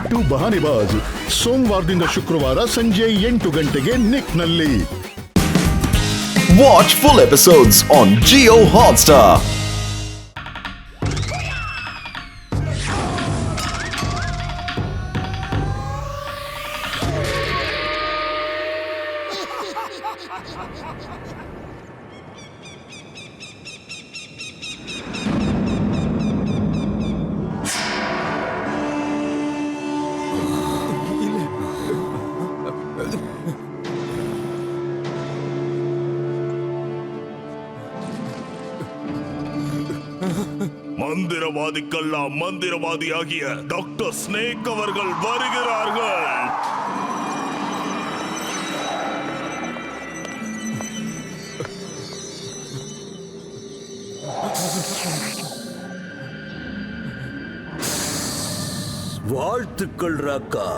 ಮೋಟು ಬಹಾನಿಬಾಜ್ ಸೋಮವಾರದಿಂದ ಶುಕ್ರವಾರ ಸಂಜೆ 8 ಗಂಟೆಗೆ ನಿಕ್ನಲ್ಲಿ. Watch full episodes on Jio Hotstar. மந்திரவாதிக்கெல்லாம் மந்திரவாதியாகிய டாக்டர் ஸ்னேக் அவர்கள் வருகிறார்கள். வாழ்த்துக்கள் ராக்கா.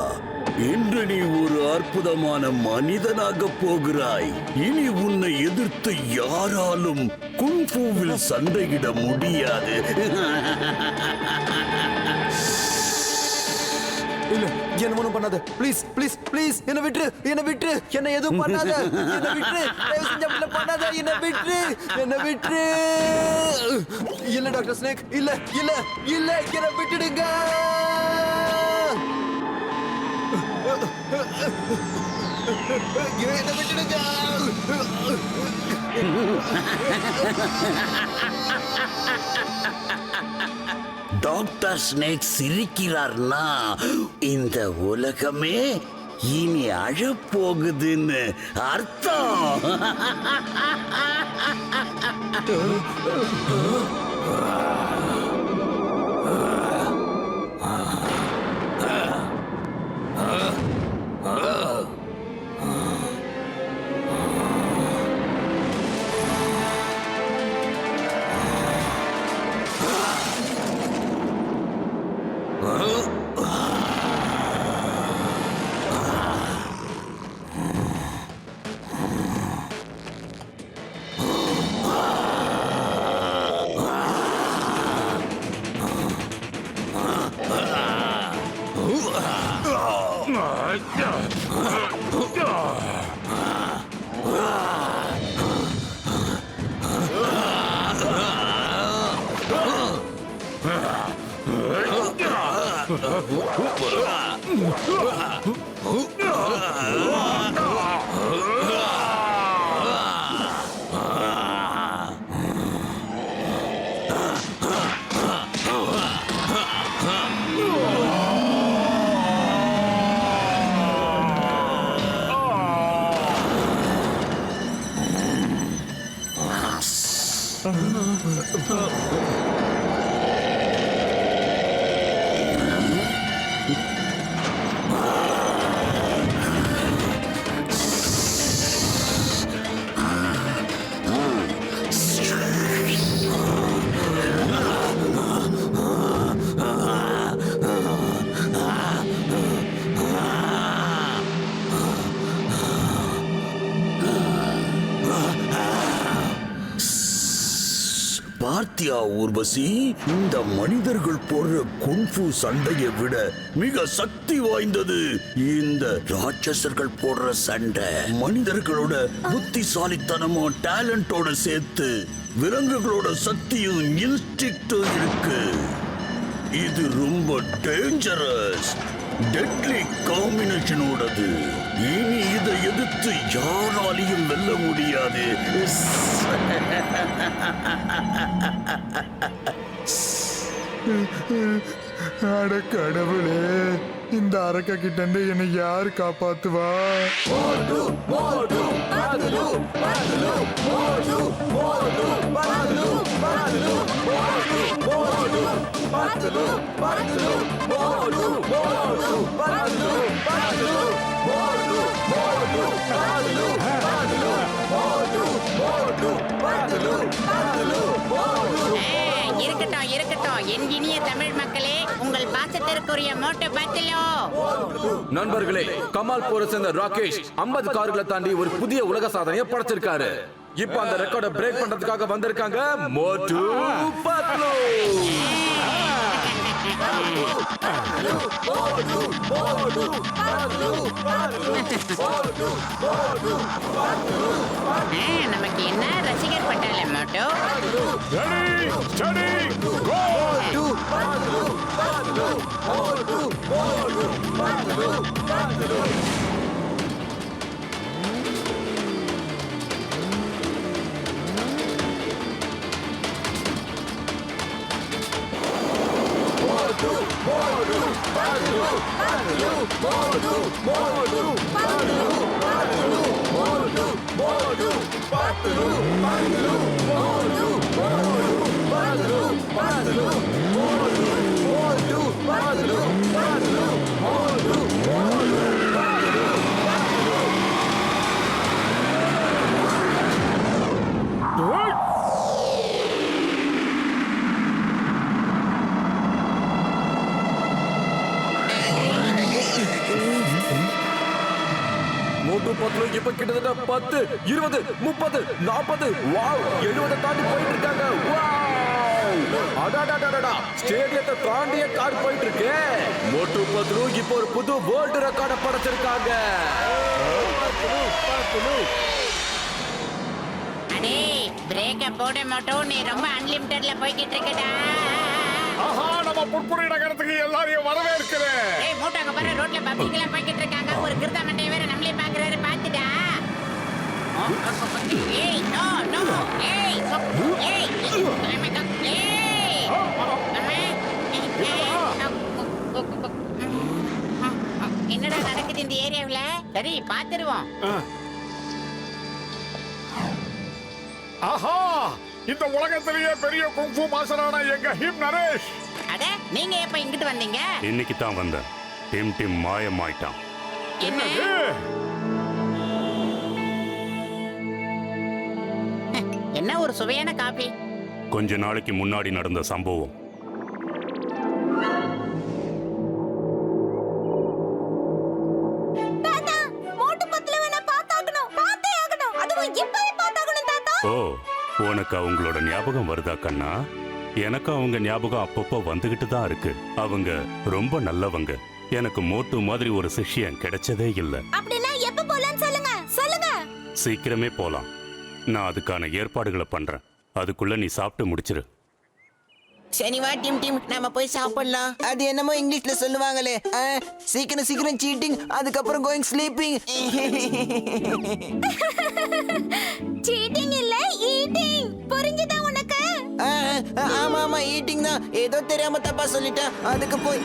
இன்று நீ ஒரு அற்புதமான மனிதனாக போகிறாய். இனி உன்னை எதிர்த்து யாராலும் குங்ஃபூவில் சண்டையிட முடியாது. இல்ல, என்ன ஒண்ணும் பண்ணாத. ப்ளீஸ் ப்ளீஸ் ப்ளீஸ் என்ன விட்டுரு, என்ன விட்டுரு, என்ன எதுவும் பண்ணாத, என்ன விட்டுரு, தயவு செஞ்சு அப்படி பண்ணாத, என்ன விட்டுரு, என்ன விட்டுரு. இல்ல டாக்டர் ஸ்னேக், இல்ல இல்ல இல்ல, என்ன விட்டுடுங்க. என்ன விட்டுடுங்க. டாக்டர் ஸ்னேக் சிரிக்கிறார்னா இந்த உலகமே இனி அழப்போகுதுன்னு அர்த்தம். பார்த்தியா ஊர்வசி, இந்த மனிதர்கள் போடுற குன்ஃபு சண்டையை விட மிக சக்தி வாய்ந்தது இந்த ராட்சசர்கள் போடுற சண்டை. மனிதர்களோட புத்திசாலித்தனமோ டேலண்டோட சேர்த்து விலங்குகளோட சக்தியும் இன்ஸ்டிக்டும் இருக்கு. இது ரொம்ப டேஞ்சரஸ், டெட்லி காம்பினேஷனோடது. இனி இதை எதிர்த்து யாராலையும் வெல்ல முடியாது. அட கடவுளே, இந்த அரக்க கிட்ட இருந்து என்னை யாரு காப்பாத்துவா? இருக்கட்டும் இருக்கட்டும், என் இனிய தமிழ் மக்களே, உங்கள் பாசத்திற்குரிய மோட்டு பத்திலோ. நண்பர்களே, கமால் போரை சேர்ந்த ராகேஷ் 50 கார்களை தாண்டி ஒரு புதிய உலக சாதனையை படைச்சிருக்காரு. இப்ப அந்த ரெக்கார்டை பிரேக் பண்றதுக்காக வந்திருக்காங்க மோட்டு பத்லு. நமக்கு என்ன ரசிகர் பட்டாள மோட்டோ. மோட்டு பத்லு இப்ப கிட்டத்தட்ட 10, 20, 30, 40, வாவ் 70 தாண்டி போயிட்டு இருக்காங்க. ஸ்டேடியத்தை தாண்டிய கார் போயிட்டு இருக்கு. மோட்டு பத்லு இப்போ ஒரு புது வேர்ல்டு ரெக்கார்ட படைச்சிருக்காங்க. அடே பிரேக்க போட மோட்டோ, நீ ரொம்ப அன்லிமிட்டட்ல போய்கிட்டு இருக்கடா. நம்ம புற்புரை நகரத்துக்கு எல்லாரையும் வரவேற்கிறேன். ஏய் மோட்டோ, அங்க பாரு, ரோட்ல பப்ளிக்லாம் போய்கிட்டு இருக்காங்க. ஒரு கிருதா மண்டை வேற நம்மளே பாக்குறாரு, பாத்துடா. ஏய் நோ நோ, ஏய் ஏய் என்னடா நடக்குது இந்த ஏரியாவுல? சரி பாத்துருவோம். ஆஹா, இந்த உலகத்திலேயே பெரிய குங்ஃபு மாஸ்டரான எங்க ஹிம் நரேஷ். அட, நீங்க எப்ப இங்கிட்டு வந்தீங்க? இன்னைக்கு தான் வந்தேன். டிம் டிம் மாயமாயிட்டான். என்ன? என்ன ஒரு சுவையான காபி. கொஞ்ச நாளைக்கு முன்னாடி நடந்த சம்பவம். ஓ, உனக்கு அவங்களோட ஞாபகம் வருதா கண்ணா? எனக்கு அவங்க ஞாபகம் அப்பப்போ வந்துகிட்டு தான் இருக்கு. அவங்க ரொம்ப நல்லவங்க. எனக்கு மோட்டு மாதிரி ஒரு சிஷ்யன் கிடைச்சதே இல்ல. அப்படினா எப்ப போலாம் சொல்லுங்க சொல்லுங்க. சீக்கிரமே போலாம். நான் அதுக்கான ஏற்பாடுகளை பண்றேன். அதுக்குள்ள நீ சாப்பிட்டு முடிச்சிரு. சரி வா டிம் டிம், நாம போய் சாப்பிடலாம். அது என்னமோ இங்கிலீஷ்ல சொல்லுவாங்களே, சீக்கிரம் சீக்கிரம் சீட்டிங், அதுக்கப்புறம் கோயிங் ஸ்லீப்பிங். சீட்டிங் இல்ல, ஈட்டிங். புரிஞ்சுதா உனக்கு? ஆமா ஆமா, ஈட்டிங் தான். ஏதோ தெரியாம தப்பா சொல்லிட்டேன். அதுக்கு போய்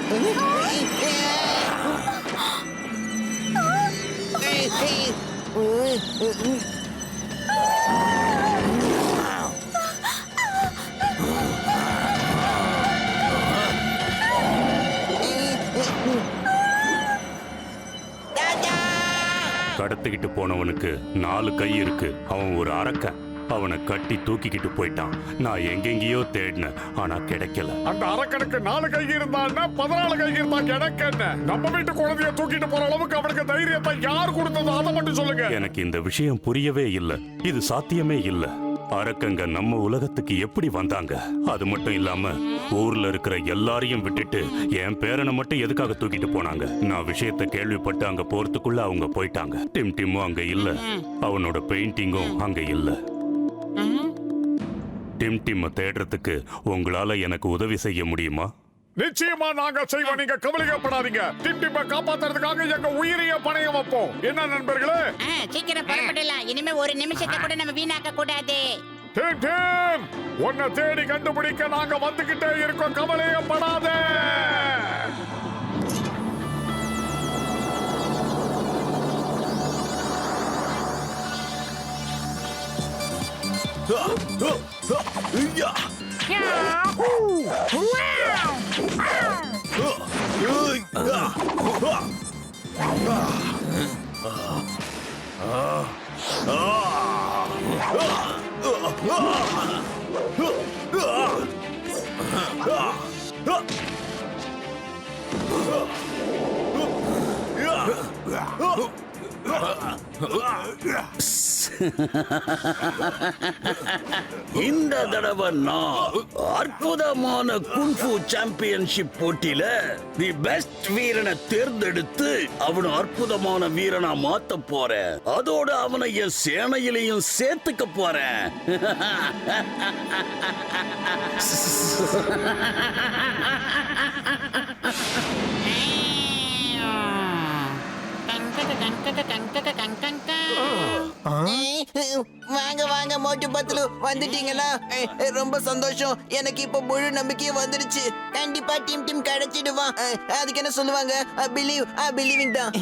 கடத்திக்கிட்டு போனவனுக்கு 4 கை இருக்கு. அவன் ஒரு அரக்கன். அவனை கட்டி தூக்கிக்கிட்டு போயிட்டான். நான் எங்கெங்கேயோ தேடினேன், ஆனா கிடைக்கல. அந்த அரக்கனுக்கு 4 கை இருந்தா 14 கை இருந்தா எனக்கு என்ன? நம்ம வீட்டு குழந்தைய தூக்கிட்டு போற அளவுக்கு அவனுக்கு தைரியத்தை யார் கொடுத்தது? அதை மட்டும் சொல்லுங்க. எனக்கு இந்த விஷயம் புரியவே இல்லை. இது சாத்தியமே இல்லை. அரக்கங்க நம்ம உலகத்துக்கு எப்படி வந்தாங்க? அது மட்டும் இல்லாம ஊர்ல இருக்கிற எல்லாரையும் விட்டுட்டு என் பேரனை மட்டும் எதுக்காக தூக்கிட்டு போனாங்க? நான் விஷயத்தை கேள்விப்பட்டு அங்க போறதுக்குள்ள அவங்க போயிட்டாங்க. டிம் டிம்மும் அங்க இல்ல, அவனோட பெயிண்டிங்கும் அங்க இல்ல. டிம் டிம் தேடுறதுக்கு உங்களால எனக்கு உதவி செய்ய முடியுமா? நிச்சயமா நாங்க செய்வோம். நீங்க கவலைப்படாதீங்க. டிம் டிம்ம காப்பாத்துறதுக்காக எங்க உயிரையே பணையம் வைப்போம். என்ன நண்பர்களே? சீக்கிரம் புறப்படலாம். இனிமே ஒரு நிமிஷத்தை கூட நம்ம வீணாக்க கூடாது. டிம் டிம், உன்னை தேடி கண்டுபிடிக்க நாங்க வந்துகிட்டே இருக்கோம். கவலையே படாதே. இந்த தடவை நான் அற்புதமான குன்ஃபு சாம்பியன்ஷிப் போட்டியில தி பெஸ்ட் வீரனை தேர்ந்தெடுத்து அவனை அற்புதமான வீரனா மாத்த போறேன். அதோட அவனை என் சேனையிலையும் சேர்த்துக்க போறேன். வாங்க வாங்க மோட்டு பத்லு வந்துட்டீங்களா? ரொம்ப சந்தோஷம். எனக்கு இப்ப முழு நம்பிக்கையும் வந்துருச்சு. கண்டிப்பா டீம் கிடைச்சிடுவான். அதுக்கு என்ன சொல்லுவாங்க? பிலீவிங் தான்.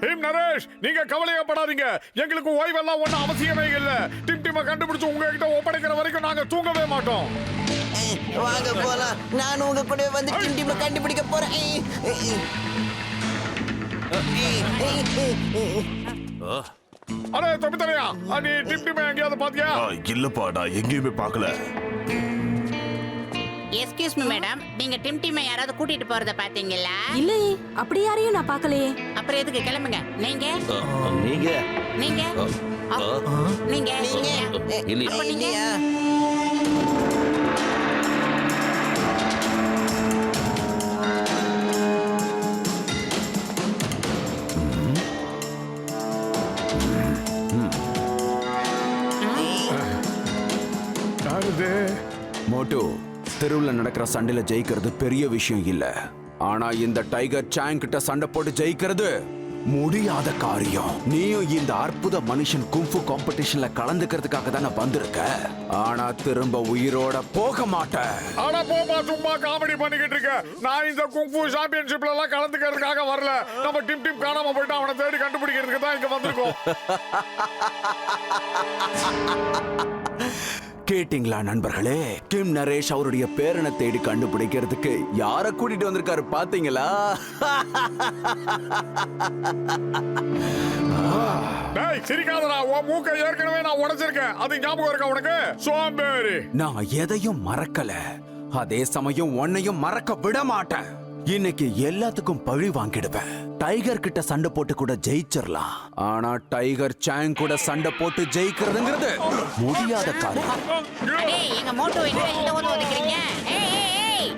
டீம் நரேஷ், நீங்க கவலையப்படாதீங்க. எங்களுக்கு ஓய்வெல்லாம் ஒண்ணும் அவசியமே இல்ல. டீமை கண்டுபிடிச்சு உங்ககிட்ட ஒப்படைக்கிற வரைக்கும் நாங்க தூங்கவே மாட்டோம். வாங்க போலாம். நான் உங்க கூட வந்து டீமை கண்டுபிடிக்க போறேன். அரே தம்பித்தலையா, நீ டீமை எங்கேயாவது பாத்தியா? இல்லப்பா, நான் எங்கேயுமே பார்க்கல. எஸ்கியூஸ் மீ மேடம், நீங்க டீமை யாராவது கூட்டிட்டு போறத பாத்தீங்களா? இல்லையே, அப்படி யாரையும் நான் பார்க்கலையே. அப்புறம் எதுக்கு கிளம்புங்க? நீங்க நீங்க நீங்க நீங்க இல்லையா? அப்ப நீங்க மோட்டு, தெருவில் நடக்கிற சண்டையில ஜெயிக்கிறது பெரிய விஷயம் இல்ல. ஆனா இந்த டைகர் சாங் கிட்ட சண்டை போட்டு ஜெயிக்கிறது முடியாத காரியம். நீயும் இந்த அற்புத மனுஷன் கும்ஃபு காம்படிஷன்ல கலந்துக்கிறதுக்காக தானே வந்திருக்க. ஆனா திரும்ப உயிரோட போக மாட்டேன். ஆனா போமா, சும்மா காமெடி பண்ணிக்கிட்டு இருக்க. நான் இந்த குங்ஃபு சாம்பியன்ஷிப்ல எல்லாம் கலந்துக்கிறதுக்காக வரல. நம்ம டீம் காணாம போயிட்டு அவனை தேடி கண்டுபிடிக்கிறதுக்கு தான் இங்க வந்திருக்கோம். கேட்டிங்களா நண்பர்களே? கிம் நரேஷ் அவருடைய பேரனை தேடி கண்டுபிடிக்கிறதுக்கு யார கூட்டிட்டு வந்திருக்காரு பாத்தீங்களா? டேய் சிரிக்காதடா, உன் மூக்கை ஏற்கனவே நான் உடைச்சிருக்கேன். அது ஞாபகம் இருக்கா உனக்கு? சோம்பேறி. நான் எதையும் மறக்கல, அதே சமயம் உன்னையும் மறக்க விட மாட்டேன். இன்னைக்கு எல்லாத்துக்கும் பழி வாங்கிடுவேன். டைகர் கிட்ட சண்டை போட்டு கூட ஜெயிச்சிடலாம். ஆனா டைகர் சாங் கூட சண்டை போட்டு ஜெயிக்கிறதுங்கிறது முடியாத காரியம். அடே எங்க மோட்டோ என்ன இந்த ஒதுக்குறீங்க? ஏய்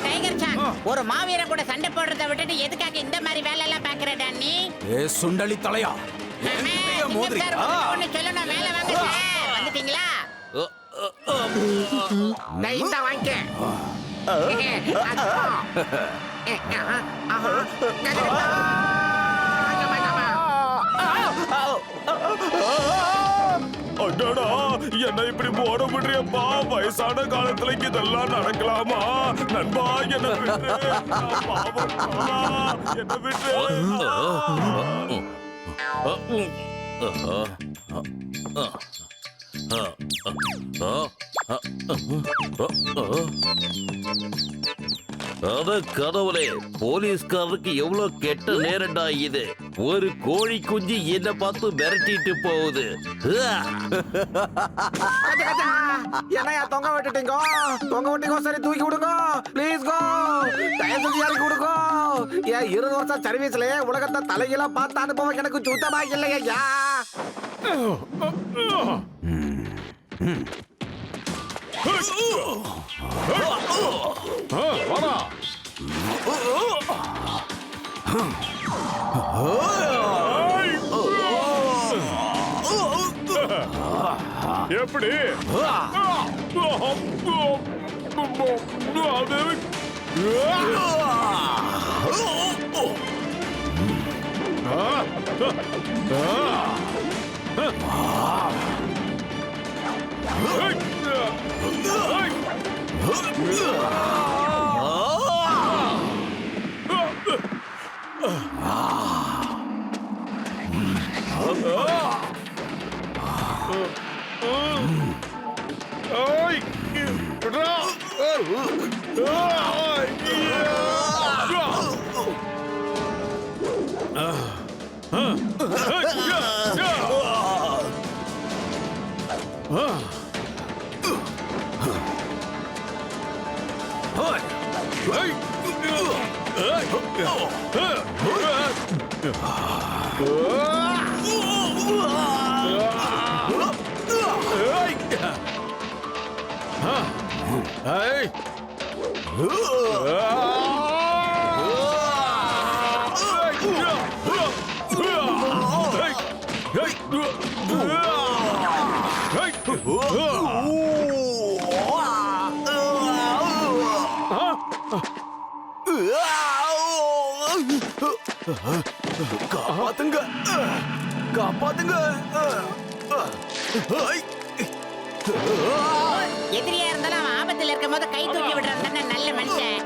டைகர் சாங், ஒரு மாவீர கூட சண்டை போடுறத விட்டுட்டு எதுக்காக இந்த மாதிரி வேலை எல்லாம் பாக்குறடா நீ? ஏ சுண்டலி தலையா, ஒன்னு சொல்லணும். மேல வாங்க சார். வந்துட்டீங்களா? இந்த வாங்க. அடடா, என்ன இப்படி போட முடியப்பா? வயசான காலத்துல இதெல்லாம் நடக்கலாமா? நண்பா, என்ன விட்டு, என்ன விட்டு. அத கடவுளே, போலீஸ்காரருக்கு எவ்வளவு கெட்ட நேரண்டா இது. ஒரு கோழி குஞ்சு என்ன பார்த்து மிரட்டிட்டு போகுது. என்னையா தொங்க விட்டுட்டீங்க? தொங்க விட்டீங்க, சரி தூக்கி விடுங்க. ப்ளீஸ் கோ, தயவு செஞ்சு இறக்கி விடுங்க. ஏன் 20 வருஷம் சர்வீஸ்ல உலகத்தை தலையில பார்த்த அனுபவம் எனக்கு சுத்தமா இல்லையா? எப்படி? காப்பாத்துங்க காப்பாத்துங்க எதிரியா இருந்தாலும் அவன் ஆபத்துல இருக்கும் போது கை தூக்கி விடுறான் நல்ல மனுஷன்.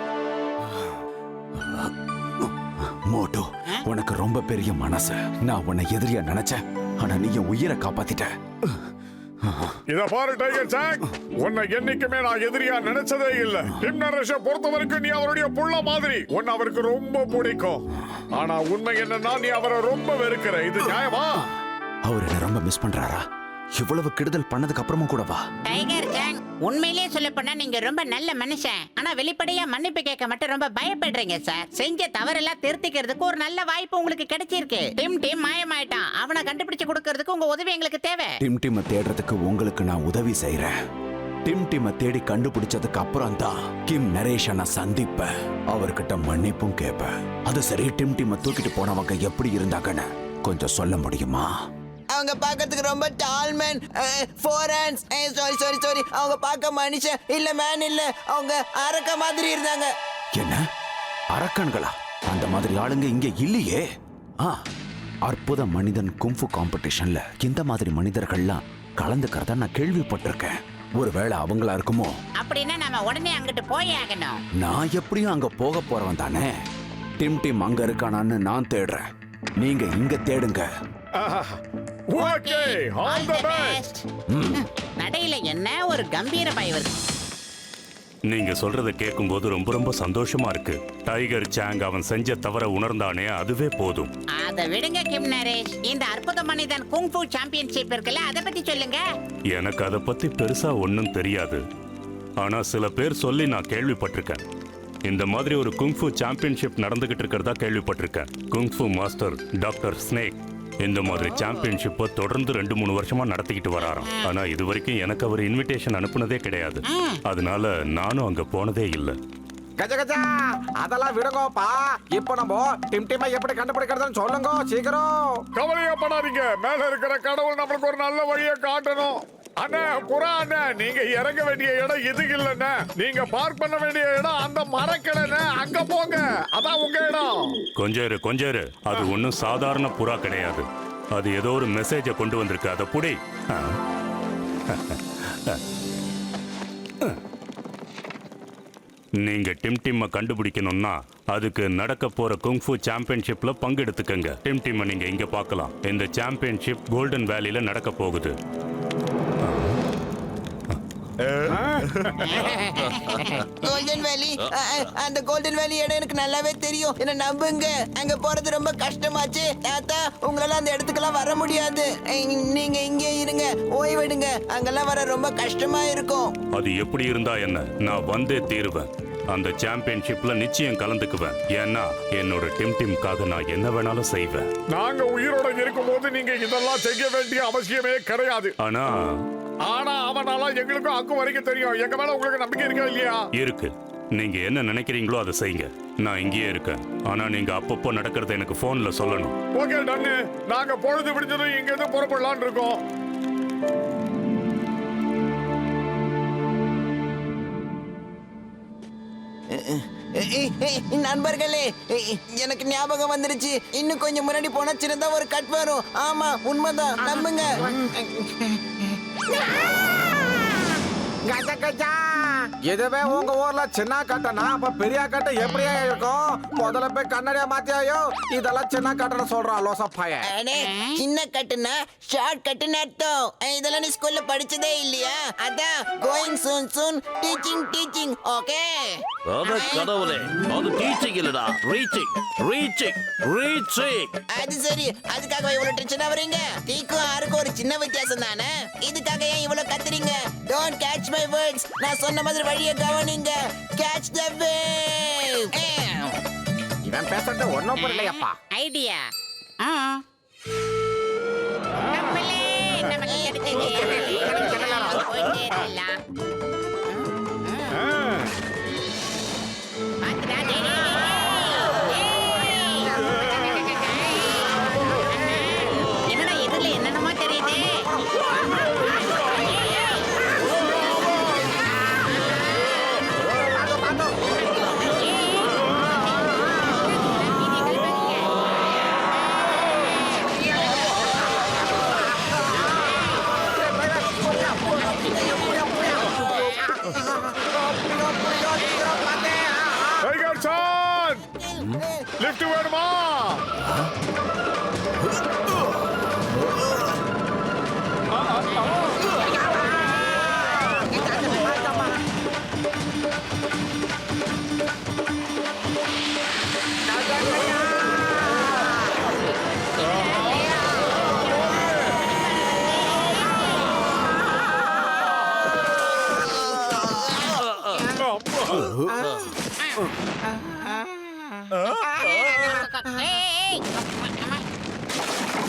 மோட்டோ, உனக்கு ரொம்ப பெரிய மனசு. நான் உன்னை எதிரியா நினைச்சேன், ஆனா நீ என் உயிரை காப்பாத்திட்ட. இத பாரு டைகர் சாங், உன்னை என்னைக்குமே நான் எதிரியா நினைச்சதே இல்ல. டிம் நரேஷை பொறுத்த வரைக்கும் நீ அவருடைய புள்ள மாதிரி. உன்னை அவருக்கு ரொம்ப பிடிக்கும். ஆனா உண்மை என்னன்னா நீ அவரை ரொம்ப வெறுக்கிற. இது நியாயமா? அவர் என்ன ரொம்ப மிஸ் பண்றாரா? இவ்வளவு கெடுதல் பண்ணதுக்கு அப்புறமா கூடவா? டைகர் ஜாங், உண்மையிலேயே சொல்ல போனா நீங்க ரொம்ப நல்ல மனுஷன். ஆனா வெளிப்படையா மன்னிப்பு கேட்க மட்டும் ரொம்ப பயப்படுறீங்க சார். செஞ்ச தவறெல்லாம் திருத்திக்கிறதுக்கு ஒரு நல்ல வாய்ப்பு உங்களுக்கு கிடைச்சிருக்கு. டிம் மாயமாயிட்டான். அவனை கண்டுபிடிச்சு கொடுக்கறதுக்கு உங்க உதவி எங்களுக்கு தேவை. டிம் தேடுறதுக்கு உங்களுக்கு நான் உதவி செய்யறேன். டிம் தேடி கண்டுபிடிச்சதுக்கு அப்புறம் தான் கிம் நரேஷை நான் சந்திப்பேன். அவர்கிட்ட மன்னிப்பும் கேட்பேன். அது சரி, டிம் தூக்கிட்டு போனவங்க எப்படி இருந்தாங்கன்னு கொஞ்சம் சொல்ல முடியுமா? அவங்க பார்க்கிறதுக்கு ரொம்ப டால் மேன், 4 ஹேண்ட்ஸ். சாரி அவங்க பார்க்க மனுஷன் இல்ல, மேன் இல்ல. அவங்க அரக்க மாதிரி இருந்தாங்க. என்ன அரக்கன்களா? அந்த மாதிரி ஆளுங்க இங்க இல்லையே. அற்புத மனிதன் கும்ஃபு காம்படிஷன்ல இந்த மாதிரி மனிதர்கள்லாம் கலந்துக்கிறதா நான் கேள்விப்பட்டிருக்கேன். ஒருவேளை அவங்களா இருக்குமோ? அப்படின்னா நாம உடனே அங்கிட்டு போய் ஆகணும். நான் எப்படியும் அங்க போக போறவன் தானே. டிம் அங்க இருக்கானான்னு நான் தேடுறேன். நீங்க இங்க தேடுங்க. Okay, all the best. நடையில என்ன ஒரு கம்பீர பயவர். நீங்க சொல்றத கேட்கும்போது ரொம்ப ரொம்ப சந்தோஷமா இருக்கு. டைகர் சாங் அவன் செஞ்ச தவற உணர்ந்தானே, அதுவே போதும். அத விடுங்க கிம் நரேஷ். இந்த அற்புத மனிதன் குங்ஃபு சாம்பியன்ஷிப் இருக்குல்ல, அத பத்தி சொல்லுங்க. எனக்கு அத பத்தி பெருசா ஒண்ணும் தெரியாது. ஆனா சில பேர் சொல்லி நான் கேள்விப்பட்டிருக்கேன். இந்த மாதிரி ஒரு குங்ஃபு சாம்பியன்ஷிப் நடந்துகிட்டு இருக்கிறதா கேள்விப்பட்டிருக்கேன். குங்ஃபு மாஸ்டர் டாக்டர் ஸ்னேக் இந்த மாதிரி சாம்பியன்ஷிப்பை தொடர்ந்து 2-3 வருஷமா நடத்திக்கிட்டு வராராம். ஆனா இது வரைக்கும் எனக்கு அவர் இன்விடேஷன் அனுப்புனதே கிடையாது. அதனால நானும் அங்க போனதே இல்லை. கஜா அதெல்லாம் விடுங்கப்பா. இப்போ நம்ம டிம் எப்படி கண்டுபிடிக்கிறதுன்னு சொல்லுங்க சீக்கிரம். கவலையப்படாதீங்க, மேல இருக்கிற கடவுள் நம்மளுக்கு ஒரு நல்ல வழியை காட்டணும். அண்ணா புறா அண்ணா, நீங்க இறங்க வேண்டிய இடம் இது இல்லைண்ணா. நீங்க பார்க் பண்ண வேண்டிய இடம் அந்த மரக்கிளைண்ணா. அங்க போங்க, அதான் உங்க இடம். கொஞ்சம் இரு. அது ஒன்றும் சாதாரண புறா கிடையாது. அது ஏதோ ஒரு மெசேஜை கொண்டு வந்திருக்கு. அதை புடி. நீங்க டிம்மை கண்டுபிடிக்கணும்னா அதுக்கு நடக்க போற குங்ஃபு சாம்பியன்ஷிப்ல பங்கெடுத்துக்கங்க. டிம்மை நீங்க இங்க பார்க்கலாம். இந்த சாம்பியன்ஷிப் கோல்டன் வேலியில நடக்க போகுது. கோல்டன் வேலி, அந்த கோல்டன் வேலி இடம் எனக்கு நல்லாவே தெரியும். என்ன நம்புங்க, அங்க போறது ரொம்ப கஷ்டமாச்சு. தாத்தா, உங்களால அந்த இடத்துக்கெல்லாம் வர முடியாது. நீங்க இங்கே இருங்க, ஓய்வெடுங்க. அங்கெல்லாம் வர ரொம்ப கஷ்டமா இருக்கும். அது எப்படி இருந்தா என்ன, நான் வந்தே தீருவேன். அந்த சாம்பியன்ஷிப்ல நிச்சயம் கலந்துக்குவேன். ஏன்னா என்னோட டிம்காக நான் என்ன வேணாலும் செய்வேன். நாங்க உயிரோட இருக்கும்போது நீங்க இதெல்லாம் செய்ய வேண்டிய அவசியமே கிடையாது. ஆனா அவனால எங்களுக்கும் அக்கு வரைக்கும் தெரியும். எங்க மேல உங்களுக்கு நம்பிக்கை இருக்கா இல்லையா? இருக்கு. நீங்க என்ன நினைக்கிறீங்களோ அதை செய்யுங்க. நான் இங்கேயே இருக்கேன். ஆனா நீங்க அப்பப்போ நடக்கிறத எனக்கு போன்ல சொல்லணும். ஓகே டன்னு. நாங்க பொழுது விடிஞ்சதும் இங்க இருந்து புறப்படலாம்னு இருக்கோம். நண்பர்களே, எனக்கு ஞாபகம் வந்துருச்சு. இன்னும் கொஞ்சம் முன்னாடி போனா சின்னதா ஒரு கட் வரும். ஆமா, உண்மைதான், நம்புங்க. இதுவே உங்க ஊர்ல சின்ன கட்டனா அப்ப பெரிய கட்டை எப்படியா இருக்கும்? முதல்ல போய் கண்ணாடியா மாத்தியாயோ. இதெல்லாம் சின்ன கட்டணம் சொல்றான் லோசப்பாய. சின்ன கட்டுனா ஷார்ட் கட்டுன்னு அர்த்தம். இதெல்லாம் நீ ஸ்கூல்ல படிச்சதே இல்லையா? அதான் கோயிங் சூன் டீச்சிங். ஓகே. அட கடவுளே, அது டீச்சிங் இல்லடா, ரீச்சிங். அது சரி, அதுக்காக இவ்வளவு டென்ஷனா வரீங்க? டீக்கும் ஆருக்கும் ஒரு சின்ன வித்தியாசம் தானே. இதுக்காக ஏன் இவ்வளவு கத்துறீங்க? Don't catch my words. நான் சொன்ன மாதிரி வழியை கவனிங்க. Catch the wave. இவன் பேசுறது ஒன்னும் புரியலையப்பா. ஐடியா. நம்மளே நமக்கு கிடைச்சது. போயிட்டே இருக்கலாம்.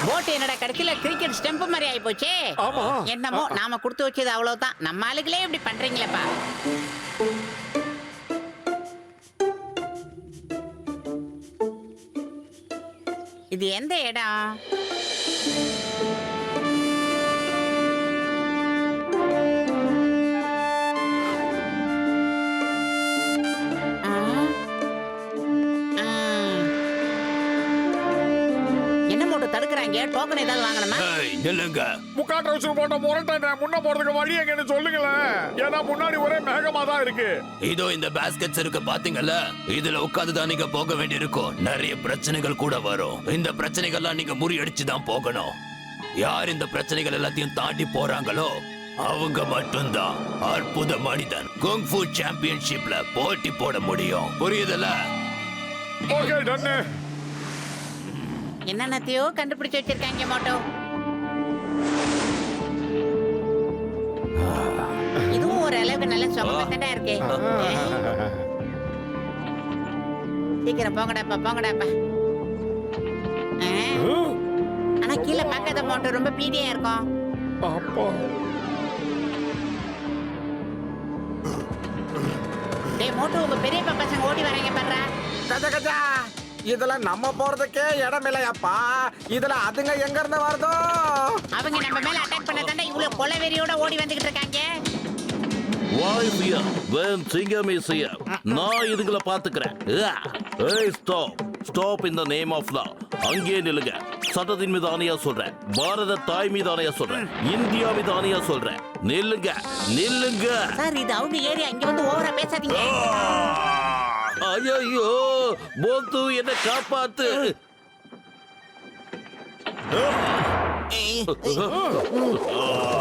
போட் என்னடா கடைசியில கிரிக்கெட் ஸ்டெம்ப் மாதிரி ஆயி போச்சு. என்னமோ நாம கொடுத்து வச்சது அவ்வளவுதான். நம்ம ஆளுகளே இப்படி பண்றீங்களேப்பா. இது எந்த இடம்? என்ன மூட்டை தடுக்கிறாங்க? டோக்கன் ஏதாவது வாங்கணுமா? நில்லுங்க. முக்காட்டு வச்சு போட்ட முரட்டை முன்ன போறதுக்கு வழி எங்கன்னு சொல்லுங்களேன். ஏன்னா முன்னாடி ஒரே மேகமா தான் இருக்கு. இதோ இந்த பாஸ்கெட்ஸ் இருக்கு பாத்தீங்கல்ல, இதுல உட்கார்ந்து தான் நீங்க போக வேண்டியிருக்கும். நிறைய பிரச்சனைகள் கூட வரும். இந்த பிரச்சனைகள்லாம் நீங்க முறியடிச்சு தான் போகணும். யார் இந்த பிரச்சனைகள் எல்லாத்தையும் தாண்டி போறாங்களோ அவங்க மட்டும்தான் அற்புத மனிதன் குங்ஃபூ சாம்பியன்ஷிப்ல போட்டி போட முடியும். புரியுதுல? ஓகே டன்னு. என்னென்னத்தையோ கண்டுபிடிச்சு வச்சிருக்காங்க மோட்டோ. இதுவும் ஒரு அளவுக்கு நல்ல சுகமா இருக்கு. சீக்கிரம் போங்கடாப்பா போங்கடாப்பா. ஆனா கீழே பார்க்காத மோட்டோ ரொம்ப பீதியா இருக்கும். டேய் மோட்டோ, உங்க பெரியப்பா பசங்க ஓடி வராங்க பாருடா. கஜா கஜா, இதுல நம்ம போறதுக்கே இடம் இல்லையாப்பா. இதுல அதுங்க எங்க இருந்து வருதோ? அவங்க நம்ம மேல அட்டாக் பண்ண தானே இவ்வளவு கொலவெறியோட ஓடி வந்துகிட்டு இருக்காங்க. நான் இதுங்களை பாத்துக்கிறேன். Stop in the name of law. அங்கே நில்லுங்க. சட்டத்தின் மீது ஆணையா சொல்றேன். பாரத தாய் மீது ஆணையா சொல்றேன். இந்தியா மீது ஆணையா சொல்றேன். நில்லுங்க நில்லுங்க. சார் இது அவங்க ஏரியா, இங்க வந்து ஓவரா பேசாதீங்க. ஐயோ போத்து, என்ன காப்பாத்து.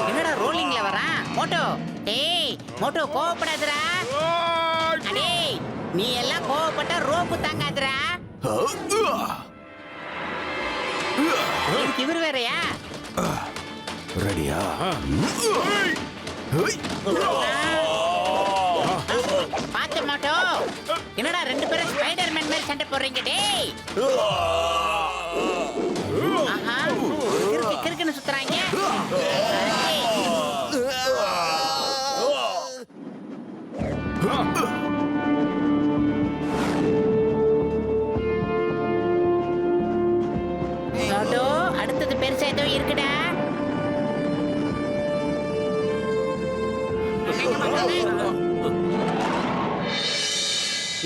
என்னடா ரோலிங்ல வரான் மோட்டோ? டேய் மோட்டோ கோவப்படாதடா. டேய் நீ எல்லாம் கோவப்பட்டா ரோப்பு தாங்காதடா. இவர் வேறயா? ரெடியா? பாத்து மோட்டோ. என்னடா ரெண்டு பேரும் ஸ்பைடர்மேன் மாதிரி சண்டை போடுறீங்க? டேய் ஆஹா, கிறுக்கு கிறுக்குன்னு சுத்துறாங்க. மோட்டோ, அடுத்தது பெருசா ஏதோ இருக்குடா.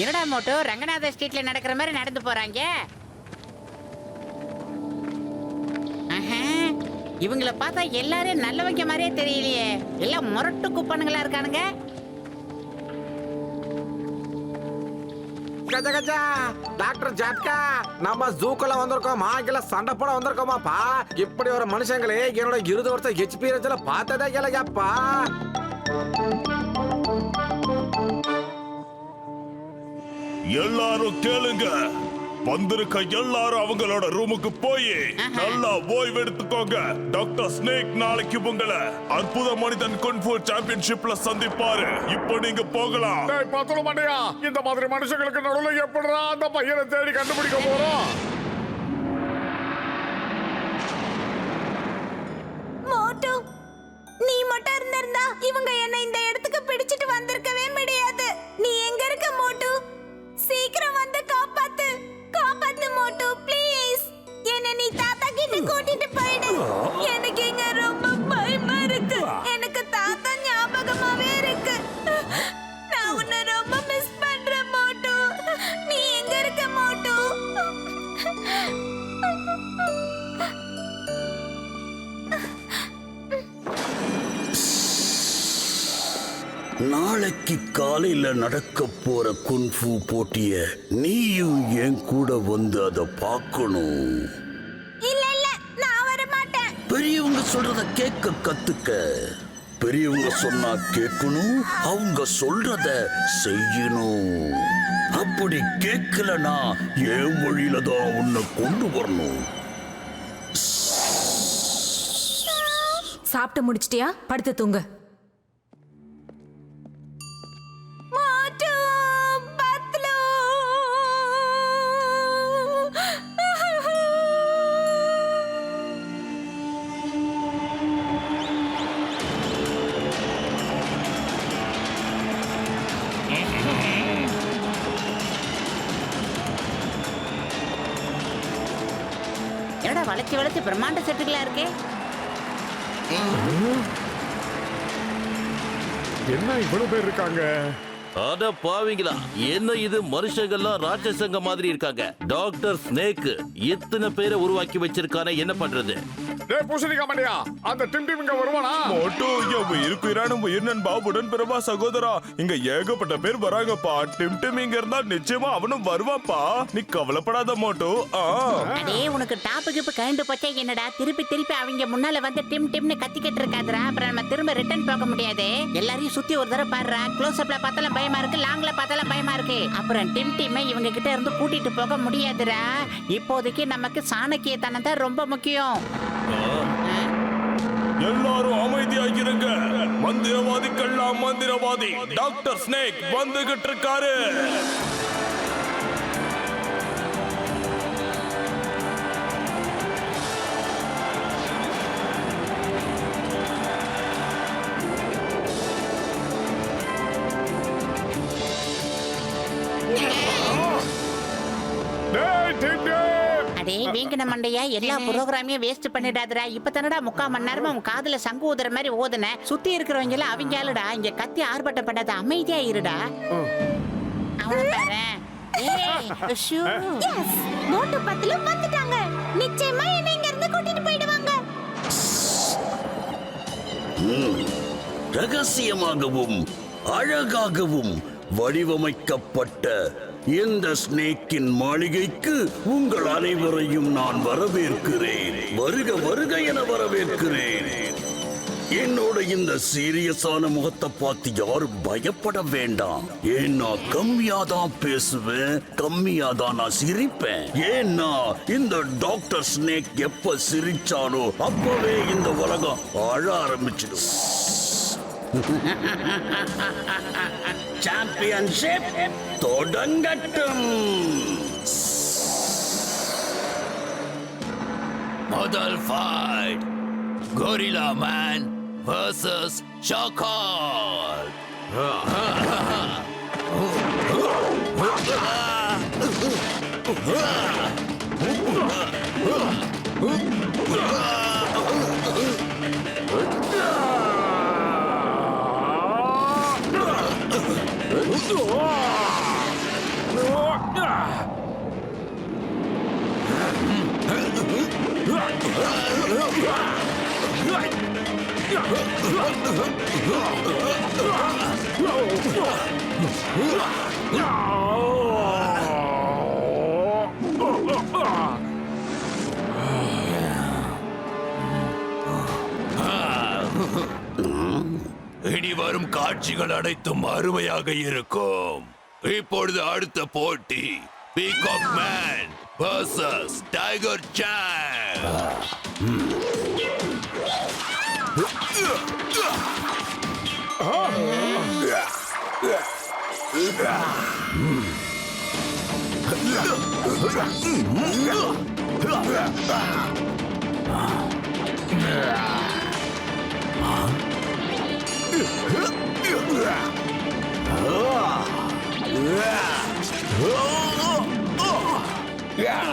என்னடா மோட்டோ, ரங்கநாத ஸ்ட்ரீட்ல நடக்கிற மாதிரி நடந்து போறாங்க. இவங்கள பார்த்தா எல்லாரும் நல்லவங்க மாதிரியே தெரியலையே. எல்லாம் முரட்டு குப்பானுங்களா இருக்கானுங்க. கஜா கஜா, டாக்டர் ஜாட்கா, நம்ம ஜூக்குள்ள வந்திருக்கோம். மாங்கில சண்டை போட வந்திருக்கோமாப்பா. இப்படி ஒரு மனுஷங்களே என்னோட 20 வருஷம் எக்ஸ்பீரியன்ஸ்ல பார்த்ததே இல்லையாப்பா. எல்லாரும் கேளுங்க. வந்திருக்க எல்லாரும் அவங்களோட ரூமுக்கு போய் நல்லா ஓய்வு எடுத்துக்கோங்க. டாக்டர் ஸ்னேக் நாளைக்கு உங்களை அற்புத மனிதன் குன்ஃபூ சாம்பியன்ஷிப்ல சந்திப்பாரு. இப்போ நீங்க போகலாம். டேய் பாத்துற மாட்டியா? இந்த மாதிரி மனுஷங்களுக்கு நடுவுல எப்படிடா அந்த பையனை தேடி கண்டுபிடிக்க போறோம்? மோட்டு, நீ மட்டும் இருந்திருந்தா இவங்க என்ன இந்த இடத்துக்கு பிடிச்சிட்டு வந்திருக்கவே முடியாது. நீ எங்க இருக்க மோட்டு? சீக்கிரம் வந்து காப்பாத்து. காப்பாத்து மோட்டு, ப்ளீஸ். என்ன நீ தாத்தா கிட்ட கூட்டிட்டு போயிடு. எனக்கு இங்க ரொம்ப பயமா இருக்கு. எனக்கு தாத்தா ஞாபகமாவே இருக்கு. நான் உன்னை ரொம்ப மிஸ் பண்றேன் மோட்டு. நீ எங்க இருக்க மோட்டு? நாளைக்கு காலையில நடக்க போற குன்ஃபூ போட்டிய நீயும் என் கூட வந்து அதை பார்க்கணும். இல்ல இல்ல, நான் வர மாட்டேன். பெரியவங்க சொல்றத கேட்க கத்துக்க. பெரியவங்க சொன்னா கேட்கணும், அவங்க சொல்றத செய்யணும். அப்படி கேட்கலனா என் வழியில தான் உன்னை கொண்டு வரணும். சாப்பிட்டு முடிச்சிட்டியா? படுத்து தூங்க. என்னடா வளைச்சு வளைச்சு பிரம்மாண்ட செட்டுகளா இருக்கு. என்ன இவ்வளவு பேர் இருக்காங்க? அட பாவிங்களா, என்ன இது மனுஷங்கள்லாம் ராட்சசங்க மாதிரி இருக்காங்க. டாக்டர் ஸ்னேக் எத்தனை பேரை உருவாக்கி வச்சிருக்கானே, என்ன பண்றது? டேய் பூசணிக்கா மண்டையா, அந்த டிம் டிம் இங்க வருவானா? மோட்டு என் உயிருக்குயிரான உயிர் நண்பா உடன்பிறவா சகோதரா, இங்க ஏகப்பட்ட பேர் வராங்கப்பா. டிம் டிம் இங்க இருந்தா நிச்சயமா அவனும் வருவாப்பா. நீ கவலைப்படாத மோட்டு. அடே உனக்கு டாப்புக்கு இப்ப கண்டு போச்சே என்னடா, திருப்பி திருப்பி அவங்க முன்னால வந்து டிம் டிம்னு கத்திக்கிட்டு இருக்காதுடா. அப்புறம் நம்ம திரும்ப ரிட்டர்ன் போக முடியாது. எல்லாரையும் சுத்தி ஒரு தடவை பாடுறா. க்ளோஸ் அப்ல பார்த்தாலும் பயமா இருக்கு, லாங்ல பார்த்தாலும் பயமா இருக்கு. அப்புறம் டிம் டிம் இவங்க கிட்ட இருந்து கூட்டிட்டு போக முடியாதுடா. இப்போதைக்கு நமக்கு சாணக்கியத்தனம் தான் ரொம்ப முக்கியம். எல்லாரும் அமைதியாகிருங்க. மந்திரவாதிக்கெல்லாம் மந்திரவாதி டாக்டர் ஸ்னேக் வந்துகிட்டு இருக்காரு. டேய் டிம் டிம், அடே வீங்கன மண்டையா, எல்லா ப்ரோகிராமையும் வேஸ்ட் பண்ணிடாதடா. இப்ப தானடா 3/4 மணி நேரமா உன் காதுல சங்கு ஊதுற மாதிரி ஓதுன. சுத்தி இருக்கிறவங்க எல்லாம் அவங்க ஆளுடா. இங்க கத்தி ஆர்ப்பாட்டம் பண்ணாத, அமைதியா இருடா. அவன பாரு. ஏய் ஷூ. எஸ் மோட்டு பத்திலும் வந்துட்டாங்க. நிச்சயமா என்ன இங்க இருந்து கூட்டிட்டு போயிடுவாங்க. ரகசியமாகவும் அழகாகவும் வடிவமைக்கப்பட்ட இந்த ஸ்னேக்கின் மாளிகைக்கு உங்கள் அனைவரையும் நான் வரவேற்கிறேன். வருக வருக என வரவேற்கிறேன். என்னோட இந்த சீரியஸான முகத்தை பார்த்து யாரும் பயப்பட வேண்டாம். ஏன்னா கம்மியா தான் பேசுவேன், கம்மியா தான் நான் சிரிப்பேன். ஏன்னா இந்த டாக்டர் ஸ்னேக் எப்ப சிரிச்சானோ அப்பவே இந்த உலகம் அழ ஆரம்பிச்சிடும். சாம்பியன்ஷிப் தொடங்கட்டும். முதல் ஃபைட், கோரில்லா மேன் வர்சஸ் ஷாக்கால். இனி வரும் காட்சிகள் அனைத்தும் அருமையாக இருக்கும். இப்பொழுது அடுத்த போட்டி, peacock man versus tiger song.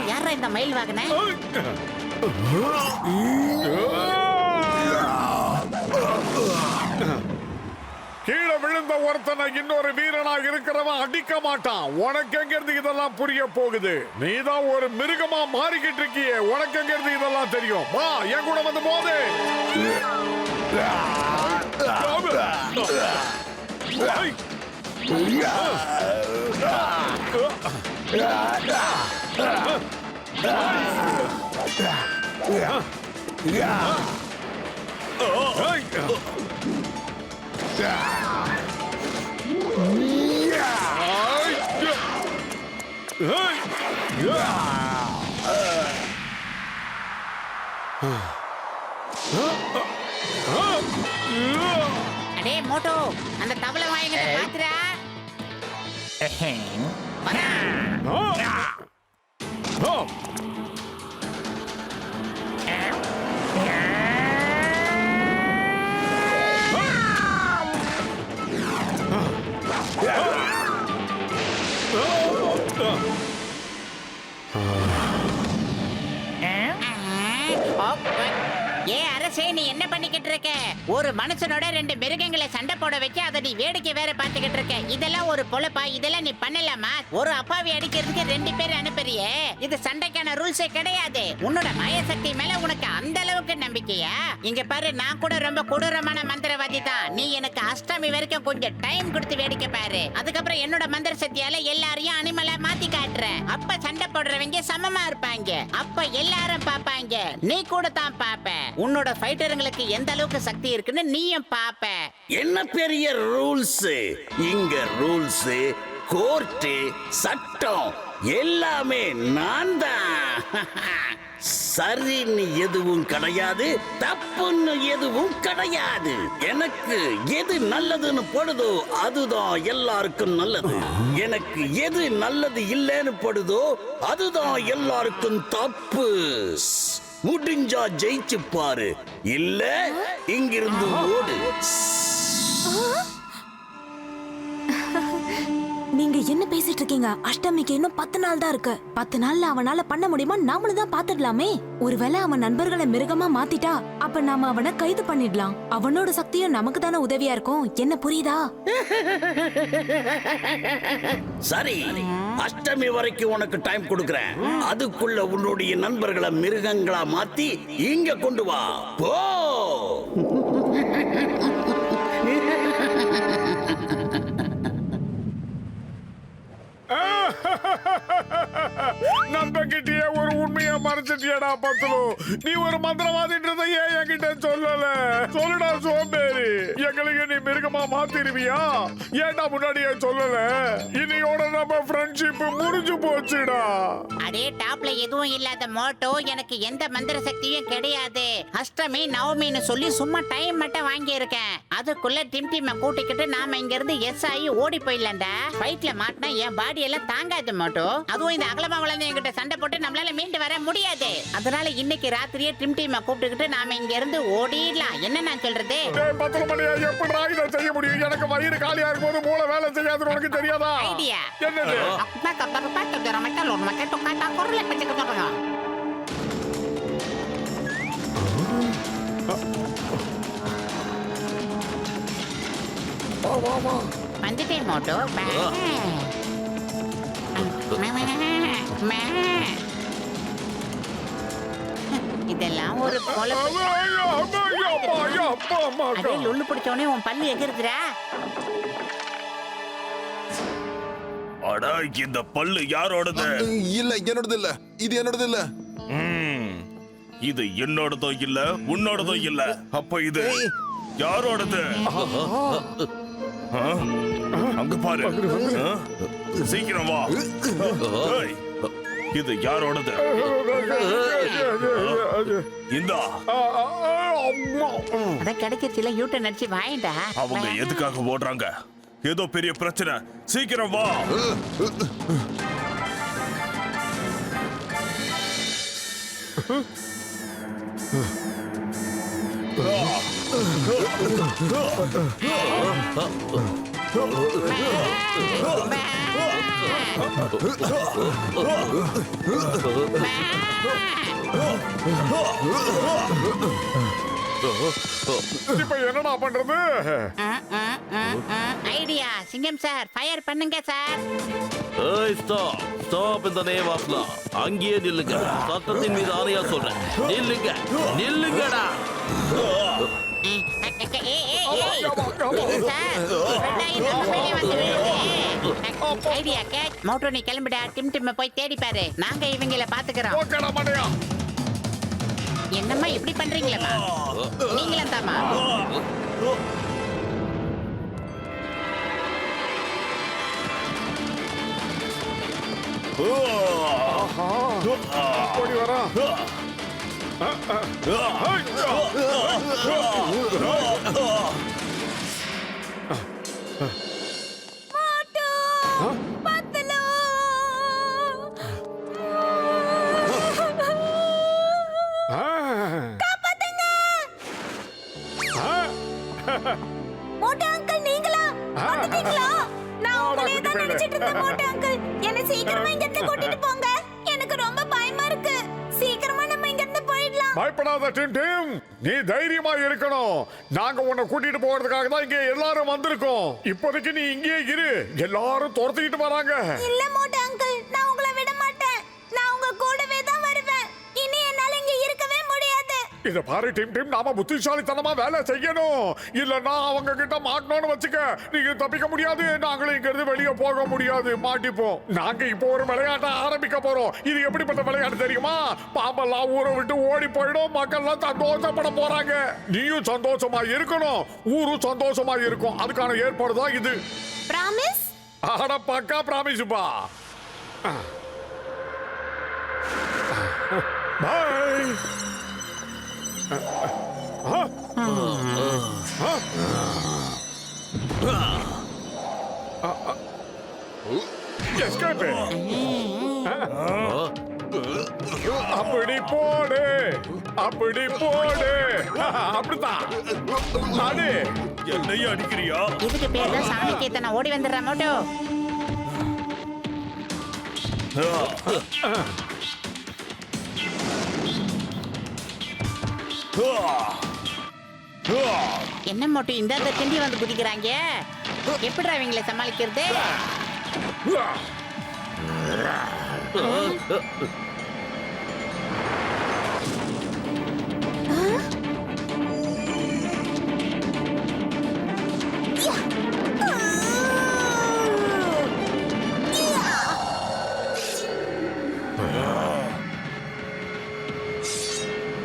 யாரா இந்த மயில் வாகன? கீழே விழுந்த ஒருத்தனை இன்னொரு வீரனாக இருக்கிறவன் அடிக்க மாட்டான். உனக்கு எங்க இருந்து இதெல்லாம் புரிய போகுது? நீதான் ஒரு மிருகமா மாறிக்கிட்டு இருக்கியே, உனக்கு எங்க இருந்து இதெல்லாம் தெரியும்? வா என் கூட வந்து போது. அடே மோட்டோ, அந்த தவளை வாங்கிட்டு பாத்துறா. ஏ அரசே, நீ என்ன பண்ணிக்கிட்டு இருக்க? ஒரு மனுஷனோட 2 மிருகங்களை சண்டை போட வச்சு அதை நீ வேடிக்கை வேற பாத்துக்கிட்டு இருக்க. இதெல்லாம் ஒரு பொழப்பா? இதெல்லாம் நீ பண்ணலாமா? ஒரு அப்பாவி அடிக்கிறதுக்கு 2 பேர் அனுப்புறியே, இது சண்டைக்கான ரூல்ஸே கிடையாது. உன்னோட மாயசக்தி மேல உனக்கு அந்த அளவுக்கு நம்பிக்கையா? இங்க பாரு, நான் கூட ரொம்ப கொடூரமான மந்திரவாதி தான். நீ எனக்கு அஷ்டமி வரைக்கும் கொஞ்சம் டைம் கொடுத்து வேடிக்கை பாரு. அதுக்கப்புறம் என்னோட மந்திர சக்தியால எல்லாரையும் அனிமலா மாத்தி காட்டுறேன். அப்ப சண்டை போடுறவங்க சமமா இருப்பாங்க. அப்ப எல்லாரும் பாப்பாங்க, நீ கூட தான் பாப்ப. உன்னோட ஃபைட்டருங்களுக்கு எந்த அளவுக்கு சக்தி இருக்குன்னு நீயும் பாப்ப. என்ன பெரிய ரூல்ஸ் இங்க! ரூல்ஸ், கோர்ட், சட்டம் எல்லாமே நான் தான். சரின்னு எதுவும் கிடையாது, தப்புன்னு எதுவும் கிடையாது. எனக்கு எது நல்லதுன்னு படுதோ அதுதான் எல்லாருக்கும் நல்லது. எனக்கு எது நல்லது இல்லைன்னு படுதோ அதுதான் எல்லாருக்கும் தப்பு. முடிஞ்சா ஜெயிச்சு பாரு, இல்ல இங்கிருந்து ஓடு. நீங்க என்ன பேசிட்டு இருக்கீங்க? அஷ்டமிக்கு இன்னும் 10 நாள் தான் இருக்கு. 10 நாள்ல அவனால பண்ண முடியுமா? நாமளும் தான் பாத்துடலாமே. ஒருவேளை அவன் நண்பர்களை மிருகமா மாத்திட்டா அப்ப நாம அவனை கைது பண்ணிடலாம். அவனோட சக்தியும் நமக்கு தானே உதவியா இருக்கும். என்ன புரியுதா? சரி, அஷ்டமி வரைக்கும் உனக்கு டைம் கொடுக்கறேன். அதுக்குள்ள உன்னுடைய நண்பர்களை மிருகங்களா மாத்தி இங்க கொண்டு வா. போ. நம்பகிட்டயே ஒரு உண்மையை மறைச்சிட்டியடா பத்துலு. நீ ஒரு மந்திரவாதின்றதை ஏன் என்கிட்ட சொல்லல? சொல்லுடா சோம்பேறி. எங்களுக்கு நீ மிருகமா மாத்திருவியா? ஏன்டா முன்னாடியே சொல்லல? இன்னையோட நம்ம ஃப்ரெண்ட்ஷிப் முறிஞ்சு போச்சுடா. அடே, டாப்ல எதுவும் இல்லாத மோட்டோ, எனக்கு எந்த மந்திர சக்தியும் கிடையாது. அஷ்டமி நவமின்னு சொல்லி சும்மா டைம் மட்டும் வாங்கி இருக்கேன். அதுக்குள்ள டிம் கூட்டிக்கிட்டு நாம இங்க இருந்து எஸ் ஆகி ஓடி போயிடலாம்டா. ஃபைட்ல மாட்டினா என் பாடி எல்லாம் தாங்காது மோட்டோ. அதுவும் இந்த அகலமா வளர்ந்து என்கிட்ட சண்டை போட்டு நம்மளால மீண்டு வர முடியாது. அதனால இன்னைக்கு ராத்திரியே டிம் கூப்பிட்டுக்கிட்டு நாம இங்க இருந்து ஓடிடலாம். என்ன நான் சொல்றது? எப்படா இதை செய்ய முடியும்? எனக்கு வயிறு காலியா இருக்கும்போது மூளை வேலை செய்யாது, உனக்கு தெரியாதா? ஐடியா என்னது? வந்துட்டேன் மோட்டோ. இதெல்லாம் ஒரு அதே லுள்ளு பிடிச்சோடனே உன் பல்லு எகிருதுடா. அடா, இந்த பல்லு யாரோடது? இல்ல, என்னோடது இல்ல. இது என்னோடது இல்ல. இது என்னோடதோ இல்ல, உன்னோடதோ இல்ல. அப்ப இது யாரோடது? அங்க பாரு. சீக்கிரம் வா. ஏய், இது யாரோடது? இந்தா. அத கிடைக்கச்சில யூட்டன் அடிச்சு வாயண்டா. அவங்க எதுக்காக ஓடுறாங்க? ஏதோ பெரிய பிரச்சனை. சீக்கிரம் வா. இப்ப என்னடா பண்றது? ஐடியா. சிங்கம் சார், ஃபயர் பண்ணுங்க சார். ஏய், stop stop in the name of law. அங்கேயே நில்லுங்க. சட்டத்தின் மீது ஆணையா சொல்றேன். நில்லுங்க, நில்லுங்கடா. Idea gate. மோட்டோ, நீ கிளம்பிடா. டிம் போய் தேடி பாரு. நாங்க இவங்கள பாத்துக்கிறோம். என்னம்மா இப்படி பண்றீங்களா? நீங்களும் தாமா? ஓடி வரா. மோட்டோ அங்கிள், நீங்களா வந்துட்டீங்களா? நான் உங்களே தான் நினைச்சிட்டு இருந்தேன். மோட்டோ அங்கிள், என்ன சீக்கிரமா இங்க இருந்து கூட்டிட்டு போங்க. எனக்கு ரொம்ப பயமா இருக்கு. சீக்கிரமா நம்ம இங்க இருந்து போயிடலாம். பயப்படாத டிம் டிம், நீ தைரியமா இருக்கணும். நாங்க உன்னை கூட்டிட்டு போறதுக்காக தான் இங்க எல்லாரும் வந்திருக்கோம். இப்போதைக்கு நீ இங்கே இரு, எல்லாரும் துரத்திக்கிட்டு வராங்க. இல்ல மோட்டு அங்கிள், நான் உங்களை விட மாட்டேன். நான் உங்க கூடவே தான் வருவேன். இனி என்னால இங்க இருக்கவே முடியாது. இத பாரு டிம் டிம், நாம புத்திசாலித்தனமா வேலை செய்யணும். இல்லன்னா அவங்க கிட்ட மாட்டணும்னு வச்சுக்க, நீங்க தப்பிக்க முடியாது. நாங்களும் இங்க இருந்து வெளியே போக முடியாது, மாட்டிப்போம். நாங்க இப்போ ஒரு விளையாட்டை ஆரம்பிக்க போறோம். இது எப்படிப்பட்ட விளையாட்டு தெரியுமா? பாம்பெல்லாம் ஊரை விட்டு ஓடி போயிடும், மக்கள்லாம் சந்தோஷப்பட போறாங்க. நீயும் சந்தோஷமா இருக்கணும், ஊரும் சந்தோஷமா இருக்கும். அதுக்கான ஏற்பாடு தான் இது. பிராமிஸ்? ஆட பக்கா பிராமிஸ்பா. பாய். அப்படி போடு, அப்படி போடு, அப்படித்தான். அடி. என்னையும் அடிக்கிறியா? இதுக்கு பேர் தான் சாமிக்கு இத்தனை ஓடி வந்துடுறேன் மோட்டு. என்ன மோட்டு இந்த திண்டி வந்து குதிக்கிறாங்க? எப்படி அவங்களை சமாளிக்கிறது?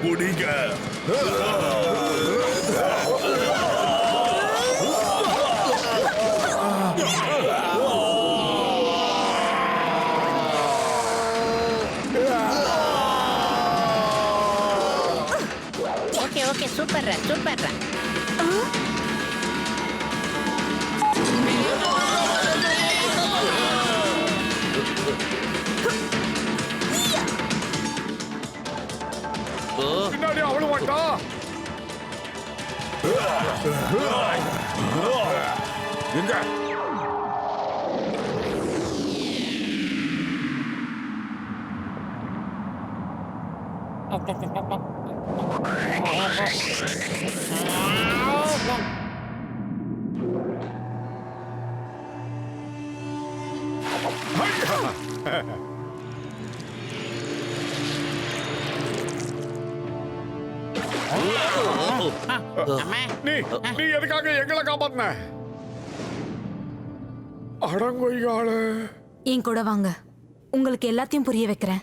குடிங்க. Okay okay, super super. பின்னாடி அவளும் மாட்டா. எங்க நீ நீ எதுக்காக எங்களை காப்பாத்தின? அடங்கொய்யாளு. என் கூட வாங்க, உங்களுக்கு எல்லாத்தையும் புரிய வைக்கிறேன்.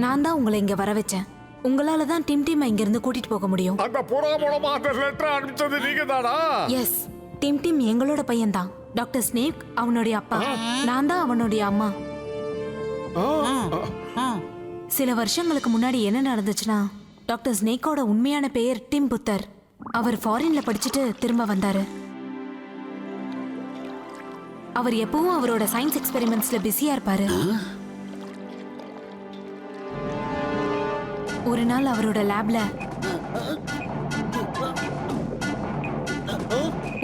நான் தான் உங்களை இங்க வர வச்சேன். உங்களால தான் டிம் டிம் இங்க இருந்து கூட்டிட்டு போக முடியும். அந்த புறா மூலமா அந்த லெட்டர் அனுப்பிச்சது நீங்க தானா? எஸ், டிம் டிம் எங்களோட பையன் தான். டாக்டர் ஸ்னேக் அவனுடைய அப்பா, நான் தான் அவனுடைய அம்மா. சில வருஷங்களுக்கு முன்னாடி என்ன நடந்துச்சுன்னா, டாக்டர் ஸ்னேக்கோட உண்மையான பெயர் டிம் புத்தர். அவர் ஃபாரின்ல படிச்சுட்டு திரும்ப வந்தாரு. அவர் எப்பவும் அவரோட சயின்ஸ் எக்ஸ்பெரிமெண்ட்ஸ்ல பிஸியா இருப்பாரு. ஒரு நாள் அவரோட லேப்ல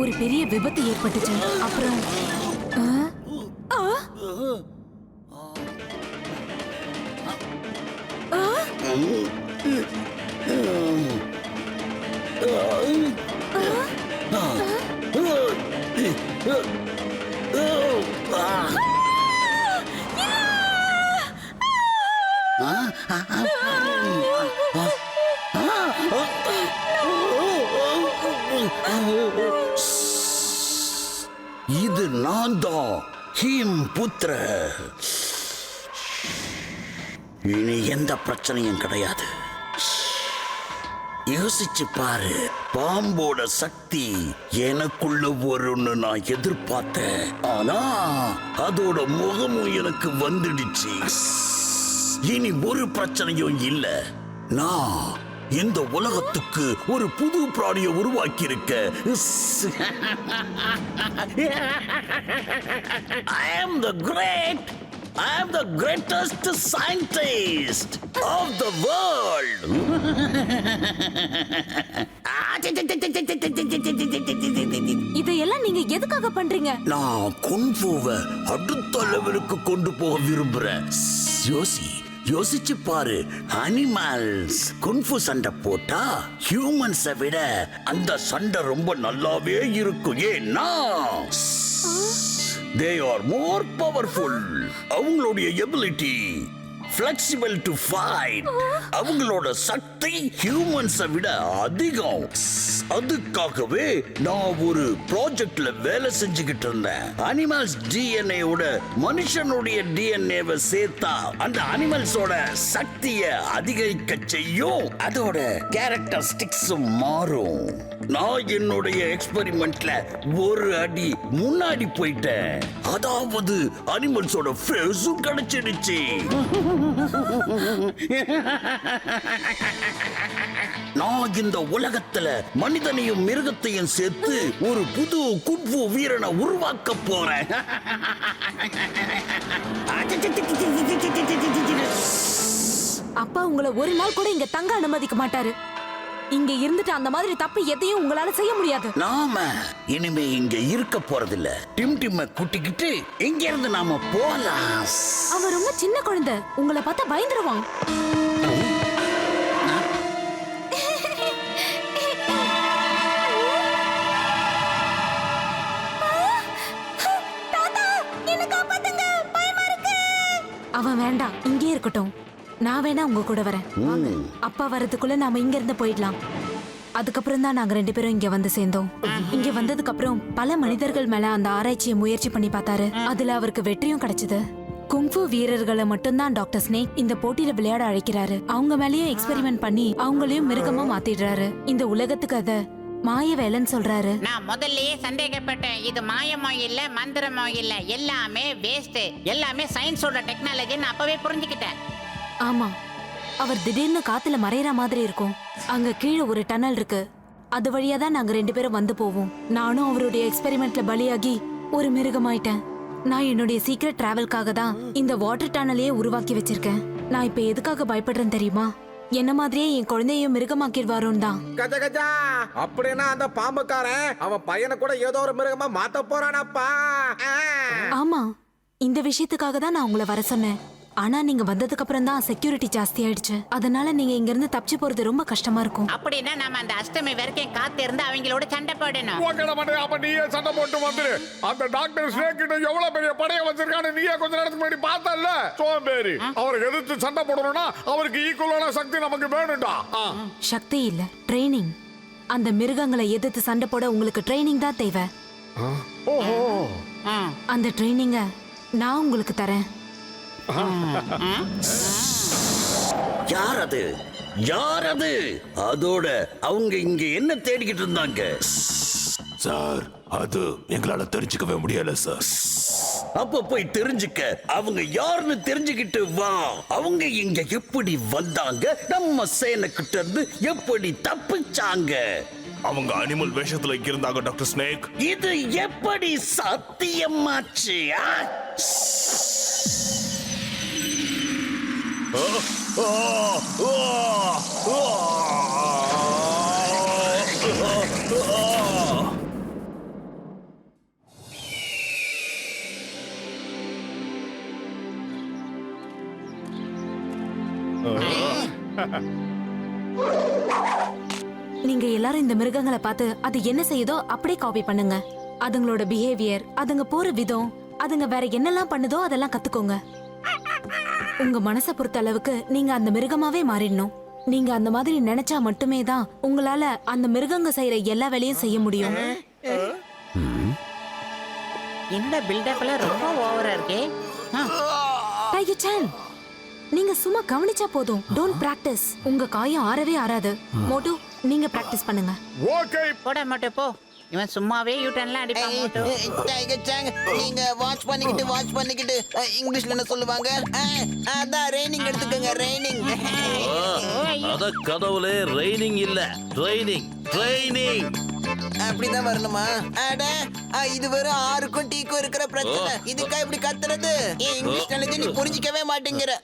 ஒரு பெரிய விபத்து ஏற்பட்டுச்சு. அப்புறம் இது நான் தான் ஹீம் புத்திர. இனி எந்த பிரச்சனையும் கிடையாது. யோசிச்சு பாரு, பாம்போட சக்தி எனக்குள்ள வரும்னு நான் எதிர்பார்த்தேன். ஆனா அதோட முகமும் எனக்கு வந்துடுச்சு. இனி ஒரு பிரச்சனையும் இல்ல. நான் இந்த உலகத்துக்கு ஒரு புது பிராணியை உருவாக்கி இருக்க. I am the greatest scientist of the world. இதையெல்லாம் நீங்க எதுக்காக பண்றீங்க? நான் குன்ஃபுவை அடுத்த லெவலுக்கு கொண்டு போக விரும்புறேன். யோசி, யோசிச்சு பாரு, அனிமல்ஸ் குன்ஃபு சண்டை போட்டா ஹியூமன்ஸை விட அந்த சண்டை ரொம்ப நல்லாவே இருக்கும். ஏன்னா they are more powerful. அவங்களுடைய எபிலிட்டி flexible to fight. அவங்களோட சக்தி ஹியூமன்ஸை விட அதிகம். அதுக்காகவே நான் ஒரு ப்ராஜெக்ட்ல வேலை செஞ்சுக்கிட்டு இருந்தேன். அனிமல்ஸ் டிஎன்ஏவோட மனுஷனுடைய டிஎன்ஏவை சேர்த்தா அந்த அனிமல்ஸோட சக்தியை அதிகரிக்க செய்யும். அதோட கேரக்டரிஸ்டிக்ஸும் மாறும். நான் என்னுடைய எக்ஸ்பெரிமெண்ட்ல ஒரு அடி முன்னாடி போயிட்டேன். அதாவது அனிமல்ஸோட ஃபேஸும் கிடைச்சிடுச்சு. நான் இந்த உலகத்துல மனிதனையும் மிருகத்தையும் சேர்த்து ஒரு புது குன்ஃபு வீரனை உருவாக்க போறேன். அப்பா உங்களை ஒரு நாள் கூட இங்க தங்க அனுமதிக்க மாட்டாரு. இங்க இருந்துட்டு அந்த மாதிரி தப்பு எதையும் உங்களால செய்ய முடியாது. நாம இனிமே இங்க இருக்க போறதில்ல. டிம் டிம்ம கூட்டிக்கிட்டு இங்க இருந்து நாம போலாம். அவன் ரொம்ப சின்ன குழந்தை, உங்களை பார்த்தா பயந்துருவான். அவன் வேண்டாம், இங்கே இருக்கட்டும். நான் வேணா உங்க கூட வரேன். அப்பா வரதுக்குள்ள நாம இங்க இருந்து போயிடலாம். அதுக்கப்புறம் தான் நாங்க 2 பேரும் இங்க வந்து சேர்ந்தோம். இங்க வந்ததுக்கு அப்புறம் பல மனிதர்கள் மேல அந்த ஆராய்ச்சியை முயற்சி பண்ணி பார்த்தாரு. அதுல அவருக்கு வெற்றியும் கிடைச்சது. குங்ஃபு வீரர்களை மட்டும்தான் டாக்டர் ஸ்னேக் இந்த போட்டியில விளையாட அழைக்கிறாரு. அவங்க மேலயும் எக்ஸ்பெரிமெண்ட் பண்ணி அவங்களையும் மிருகமா மாத்திடுறாரு. இந்த உலகத்துக்கு அத மாய வேலைன்னு சொல்றாரு. நான் முதல்லயே சந்தேகப்பட்டேன். இது மாயமோ இல்ல மந்திரமோ இல்ல, எல்லாமே வேஸ்ட், எல்லாமே சயின்ஸோட டெக்னாலஜின்னு அப்பவே புரிஞ்சுக்கிட்டேன். ஆமா, அவர் திடீர்னு காத்துல மறையற மாதிரி இருக்கும். அங்க கீழே ஒரு டனல் இருக்கு. அது வழியா தான் நாங்க 2 பேரும் வந்து போவோம். நானும் அவருடைய எக்ஸ்பெரிமெண்ட்ல பலியாகி ஒரு மிருகமாயிட்டேன். நான் என்னுடைய சீக்ரெட் டிராவல்காக தான் இந்த வாட்டர் டனலையே உருவாக்கி வச்சிருக்கேன். நான் இப்ப எதுக்காக பயப்படுறேன் தெரியுமா? என்ன மாதிரியே என் குழந்தையும் மிருகமாக்கிடுவாரோன்னு தான். கஜா கஜா, அப்படின்னா அந்த பாம்புக்காரன் அவன் பையனை கூட ஏதோ ஒரு மிருகமா மாத்த போறானப்பா. ஆமா, இந்த விஷயத்துக்காக தான் நான் உங்களை வர சொன்னேன். ஆனா நீங்க வந்ததுக்கு அப்புறம் தான் செக்யூரிட்டி ஜாஸ்தி ஆயிடுச்சு. அதனால நீங்க இங்க இருந்து தப்பிச்சு போறது ரொம்ப கஷ்டமா இருக்கும். அப்படின்னா நாம அந்த அஷ்டமி வரைக்கும் காத்து இருந்து அவங்களோட சண்டை போடணும். அப்ப நீயே சண்டை போட்டு வந்துரு. அந்த டாக்டர் ஸ்னேக் கிட்ட எவ்வளவு பெரிய படைய வச்சிருக்கான்னு நீயே கொஞ்ச நேரத்துக்கு முன்னாடி பார்த்தல்ல. சோம்பேறி, அவரை எதிர்த்து சண்டை போடணும்னா அவருக்கு ஈக்குவலான சக்தி நமக்கு வேணும்டா. சக்தி இல்ல, ட்ரைனிங். அந்த மிருகங்களை எதிர்த்து சண்டை போட உங்களுக்கு ட்ரைனிங் தான் தேவை. ஓஹோ, அந்த ட்ரைனிங்க நான் உங்களுக்கு தரேன். யார் அது? யார் அது? அதோட அவங்க இங்க என்ன தேடிக்கிட்டு இருந்தாங்க? சார், அது எங்களால தெரிஞ்சுக்கவே முடியல சார். அப்ப போய் தெரிஞ்சுக்க. அவங்க யாருன்னு தெரிஞ்சுக்கிட்டு வா. அவங்க இங்க எப்படி வந்தாங்க, நம்ம சேனை கிட்ட இருந்து எப்படி தப்பிச்சாங்க? அவங்க அனிமல் வேஷத்துல இங்க இருந்தாங்க டாக்டர் ஸ்னேக். இது எப்படி சாத்தியமாச்சு? நீங்க எல்லாரும் இந்த மிருகங்களை பார்த்து அது என்ன செய்யுதோ அப்படியே காப்பி பண்ணுங்க. அதுங்களோட பிஹேவியர், அதுங்க போற விதம், அதுங்க வேற என்னெல்லாம் பண்ணுதோ அதெல்லாம் கத்துக்கோங்க. உங்க மனசை பொறுத்த அளவுக்கு நீங்க அந்த மிருகமாவே மாறிடணும். நீங்க அந்த மாதிரி நினைச்சா மட்டுமே தான் உங்களால அந்த மிருகங்க செய்யற எல்லா வேலையும் செய்ய முடியும். இந்த பில்டப்ல ரொம்ப ஓவரா இருக்கே. டைகர் சான், நீங்க சும்மா கவனிச்சா போதும். Don't practice. உங்க காயம் ஆறவே ஆறாது. மோட்டு, நீங்க பிராக்டிஸ் பண்ணுங்க. ஓகே, போட மாட்டே போ. இவன் சும்மாவே யூட்டர்ன்லாம் அடிப்பான். மோட்டு, டைகர் சாங், நீங்க வாட்ச் பண்ணிக்கிட்டு இங்கிலீஷ்ல என்ன சொல்லுவாங்க? அதான் ரெய்னிங் எடுத்துக்கங்க, ரெய்னிங். அத கதவுல ரெய்னிங் இல்ல, ட்ரைனிங், ட்ரைனிங். அப்படிதான் வரணுமா? அட, இது வெறும் 6க்கும் டீக்கும் இருக்கிற பிரச்சனை. இதுக்கா இப்படி கத்துறது? இங்கிலீஷ் நாலேஜ் நீ புரிஞ்சிக்கவே மாட்டேங்கிற.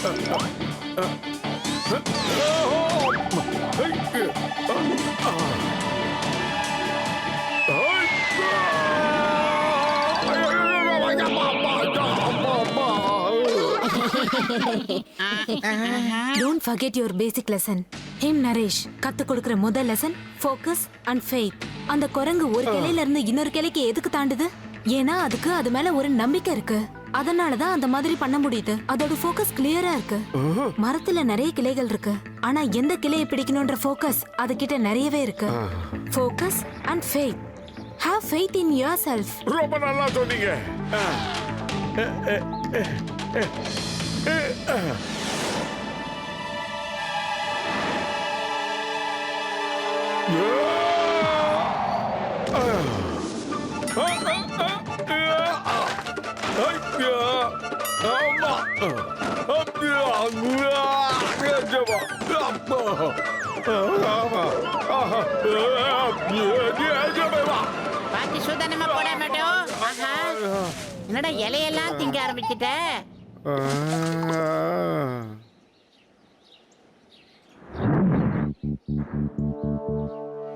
Don't forget your basic lesson. Him Naresh கத்து கொடுக்கிற முதல் லெசன் ஃபோக்கஸ் அண்ட் ஃபெய்த். அந்த குரங்கு ஒரு கிளையில இருந்து இன்னொரு கிளைக்கு எதுக்கு தாண்டுது? ஏன்னா அதுக்கு அது மேல ஒரு நம்பிக்கை இருக்கு. அதனாலதான் அந்த மாதிரி பண்ண முடியுது. அதோட ஃபோக்கஸ் கிளியரா இருக்கு. மரத்துல நிறைய கிளைகள் இருக்கு, ஆனா எந்த கிளையை பிடிக்கணும்ன்ற ஃபோக்கஸ் அது கிட்ட நிறையவே இருக்கு. Focus and faith. Have faith in yourself. ரொம்ப நல்லா சொன்னீங்க. பாத்தி சூதானமா போட மாட்டோம். என்னடா இலையெல்லாம் திங்க ஆரம்பிச்சிட்ட?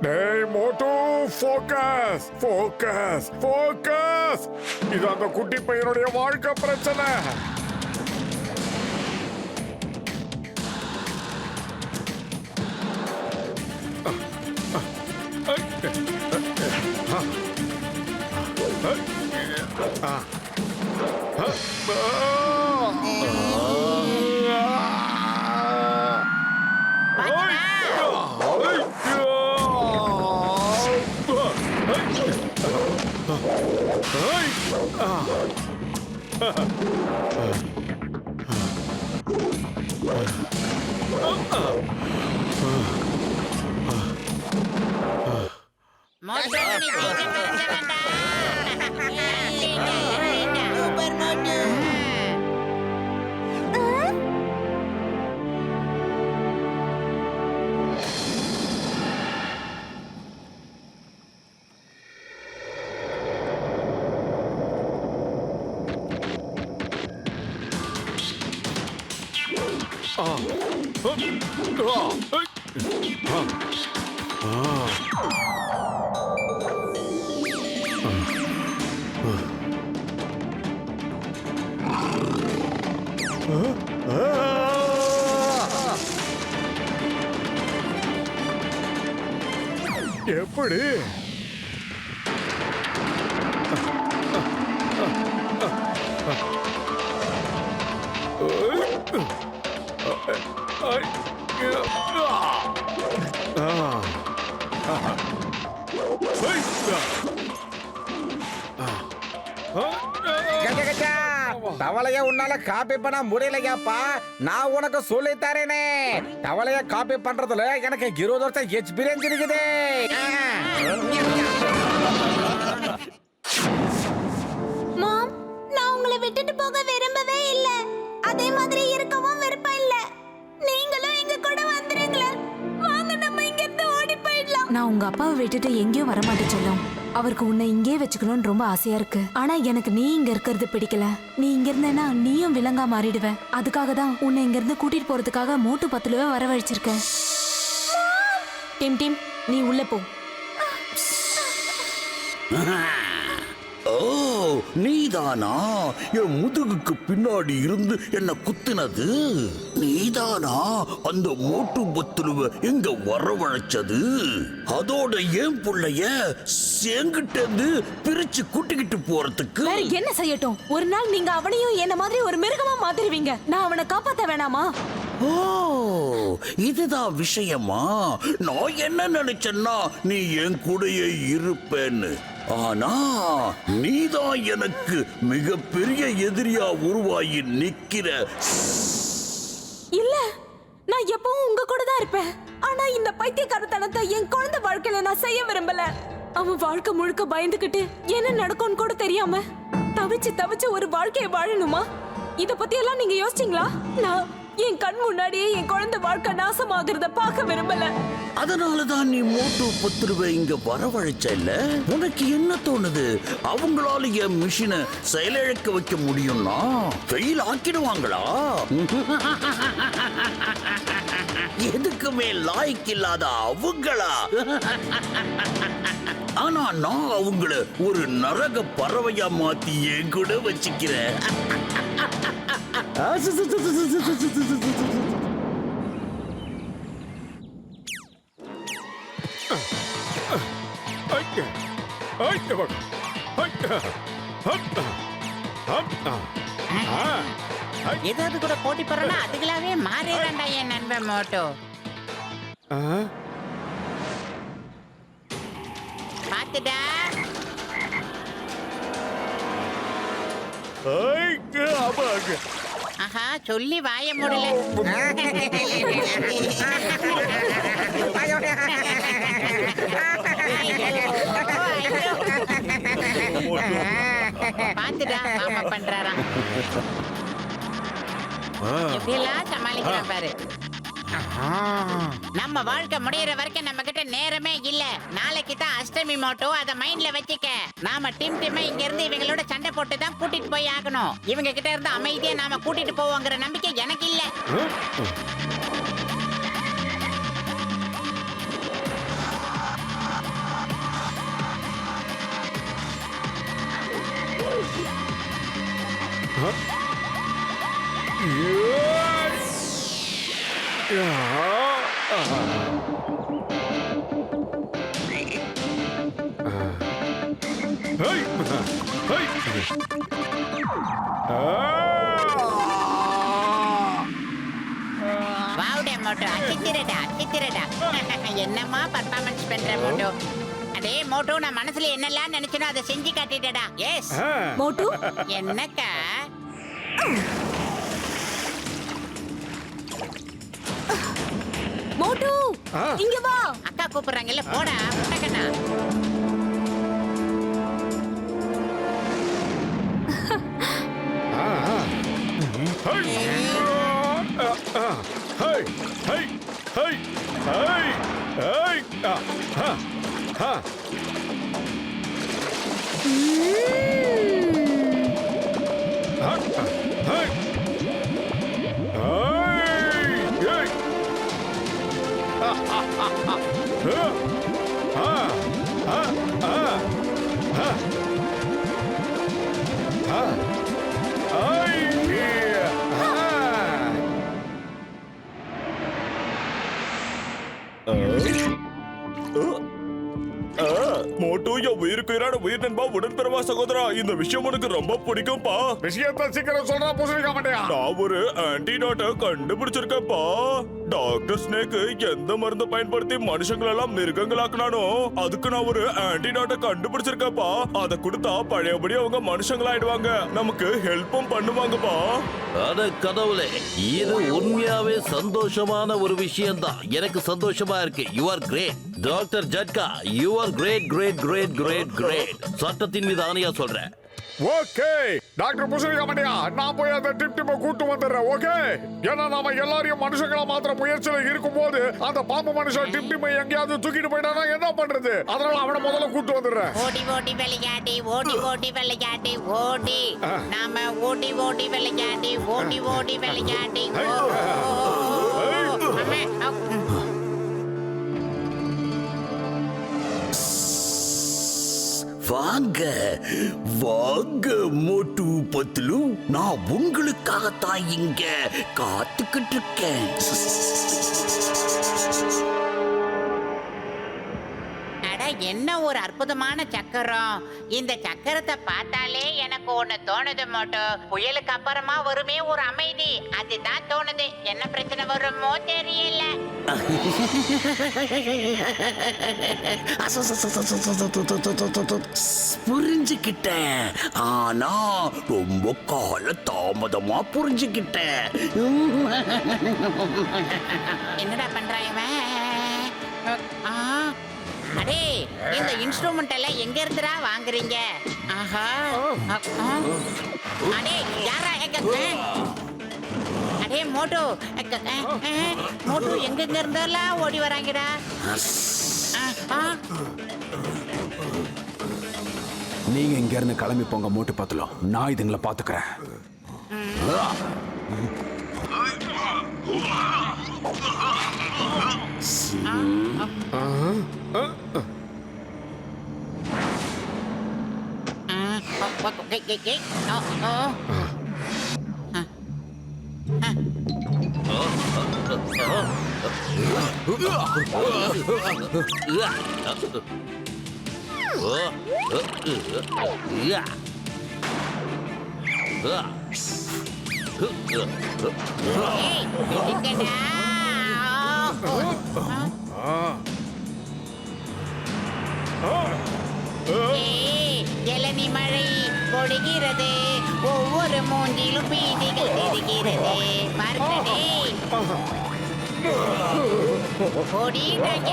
டேய் மோட்டு, ஃபோக்கஸ் ஃபோக்கஸ் ஃபோக்கஸ். இது அந்த குட்டி பையனுடைய வாழ்க்கை பிரச்சனை. சூப்பர் மோட்டு. எப்படி? தவளைய உன்னால காப்பி பண்ண முடியலையாப்பா? நான் உனக்கு சொல்லி தரேனே. தவளைய காப்பி பண்றதுல எனக்கு 20 வருஷம் எக்ஸ்பீரியன்ஸ் இருக்குது. மாம், நான் உங்களை விட்டுட்டு போக விரும்பவே இல்ல. அதே மாதிரி இருக்கவும் விருப்பம் இல்ல. நீங்களும் எங்க கூட வந்துருங்களேன். வாங்க, நம்ம இங்க இருந்து ஓடி போயிடலாம். நான் உங்க அப்பாவை விட்டுட்டு எங்கேயும் வரமாட்டேன் செல்லம். அவருக்கு உன்னை இங்கே வச்சுக்கணும்னு ரொம்ப ஆசையா இருக்கு. ஆனா எனக்கு நீ இங்க இருக்கிறது பிடிக்கல. நீ இங்க இருந்தேன்னா நீயும் விலங்கா மாறிடுவ. அதுக்காக தான் உன்னை இங்க இருந்து கூட்டிட்டு போறதுக்காக மோட்டு பத்துலவே வரவழைச்சிருக்கேன். டிம் டிம், நீ உள்ள போ. ஓ, நீதானா என் முதுகுக்கு பின்னாடி இருந்து என்ன குத்துனது? நீதானா அந்த மோட்டு பத்துலுவ எங்க வரவழைச்சது? அதோட ஏன் புள்ளைய என்கிட்ட இருந்து பிரிச்சு கூட்டிக்கிட்டு போறதுக்கு வேற என்ன செய்யட்டும்? ஒரு நாள் நீங்க அவனையும் என்ன மாதிரி ஒரு மிருகமா மாத்திருவீங்க. நான் அவனை காப்பாத்த வேணாமா? ஓ, இதுதான் விஷயமா? நான் என்ன நினைச்சேன்னா நீ என் கூடயே இருப்பேன்னு. ஆனா நீதான் எனக்கு மிகப்பெரிய எதிரியா உருவாகி நிக்கிற. இல்ல, நான் எப்பவும் உங்க கூட தான் இருப்பேன். ஆனா இந்த பைத்தியக்காரத்தனத்தை என் குழந்தை வாழ்க்கையில நான் செய்ய விரும்பல. அவன் வாழ்க்கை முழுக்க பயந்துகிட்டு என்ன நடக்கும்னு கூட தெரியாம தவிச்சு தவிச்சு ஒரு வாழ்க்கையை வாழணுமா? இத பத்தி எல்லாம் நீங்க யோசிச்சீங்களா? நான் என் கண் முன்னாடியே என் குழந்தை வாழ்க்கை நாசமாகிறத பார்க்க விரும்பல. அதனாலதான் நீ மோட்டு பத்துருவை இங்க வரவழைச்சல்ல. உனக்கு என்ன தோணுது? அவங்களால என் மிஷினை செயலிழக்க வைக்க முடியும்னா ஃபெயில் ஆக்கிடுவாங்களா? எதுக்குமே லாய்க்கு இல்லாத அவங்களா? ஆனா நான் அவங்கள ஒரு நரக பறவையா மாத்தி என் கூட வச்சுக்கிறேன். ஏதாவது கூட போட்டி போறனா அதுகளாவே மாறிடுறான்டா என் நண்பன் மோட்டோ. பாத்துடா. ஆஹா, சொல்லி வாய மூடல. பாத்துடா மாமா பண்றாராம். எப்படியெல்லாம் சமாளிக்கிறான் பாரு. நம்ம வாழ்க்கை முடியற வரைக்கும் நம்ம கிட்ட நேரமே இல்ல. நாளைக்கு தான் அஷ்டமி மோட்டோ, அத மைண்ட்ல வச்சுக்க. நாம டீம் டீமா இங்க இருந்து இவங்களோட சண்டை போட்டு தான் கூட்டிட்டு போய் ஆகணும். இவங்க கிட்ட இருந்து அமைதியா நாம கூட்டிட்டு போவோங்கிற நம்பிக்கை எனக்கு இல்ல. வாவுடே மோட்டோ, அச்சித்திரடா அச்சித்திரடா. என்னமா பர்ஃபார்மன்ஸ் பண்ற மோட்டோ. அடே மோட்டோ, நான் மனசுல என்னெல்லாம் நினைச்சனோ அதை செஞ்சு காட்டிட்டடா. எஸ் மோட்டு, என்னக்கா? மோட்டு இங்க வா. அக்கா கூப்பிடுறாங்கல்ல, போடா முட்டக்கண்ணா. மோட்டோ, என் உயிருக்கு உயிரான உயிர் நண்பா, உடன்பிறவா சகோதரா, இந்த விஷயம் உனக்கு ரொம்ப பிடிக்கும்பா. விஷயத்தை சீக்கிரம் சொல்றா, பூசணிக்க மாட்டியா? நான் ஒரு ஆன்டிடாட்டை கண்டுபிடிச்சிருக்கப்பா. டாக்டர் ஸ்னேக் எந்த மருந்து பயன்படுத்தி மனுஷங்களெல்லாம் மிருகங்களாக்குனானோ அதுக்கு நான் ஒரு ஆன்டிடாட்டை கண்டுபிடிச்சிருக்கப்பா. அதை கொடுத்தா பழையபடி அவங்க மனுஷங்களாயிடுவாங்க, நமக்கு ஹெல்ப்பும் பண்ணுவாங்கப்பா. அட கடவுளே, இது உண்மையாவே சந்தோஷமான ஒரு விஷயம் தான். எனக்கு சந்தோஷமா இருக்கு. You are great doctor Jhatka. You are great great great great great. சட்டத்தின் மீது ஆணையா சொல்றேன். ஓகே டாக்டர் பூசணிக்க மாட்டியா? நான் போய் அந்த டீமை கூட்டு வந்துடுறேன். ஓகே, ஏன்னா நாம எல்லாரையும் மனுஷங்களா மாத்திர முயற்சியில இருக்கும் போது அந்த பாம்பு மனுஷன் டீமை எங்கேயாவது தூக்கிட்டு போயிட்டானா என்ன பண்றது? அதனால அவனை முதல்ல கூட்டு வந்துடுறேன். ஓடி ஓடி விளையாடி, ஓடி ஓடி விளையாடி, ஓடி நாம ஓடி ஓடி விளையாடி, ஓடி ஓடி விளையாடி. வாங்க வாங்க மோட்டு பத்லு, நான் உங்களுக்காகத்தான் இங்க காத்துக்கிட்டு இருக்கேன். என்ன ஒரு அற்புதமான சக்கரம். இந்த சக்கரத்தை பார்த்தாலே எனக்கு ஒண்ணு தோணுது மோட்டோ. புயலுக்கு அப்புறமா வருமே ஒரு அமைதி, அதுதான் தோணுது. என்ன பிரச்சனை வருமோ தெரியல. புரிஞ்சுக்கிட்டேன், ஆனா ரொம்ப கால தாமதமா புரிஞ்சுக்கிட்டேன். என்னடா பண்றான் இவன்? அடே, இந்த இன்ஸ்ட்ருமெண்ட் எல்லாம் எங்க இருந்துடா வாங்குறீங்க? ஆஹா, அடே யாரா? அடே மோட்டு மோட்டு எங்கெங்க இருந்தாலும் ஓடி வராங்கடா. நீங்க இங்க இருந்து கிளம்பி போங்க மோட்டு பத்துலும், நான் இதுங்களை பாத்துக்கிறேன். இளநி மழை பொழிகிறது, ஒவ்வொரு மூங்கிலும் பீதிகள் தெரிகிறது. பார்க்கடே ஓடிட்டாங்க.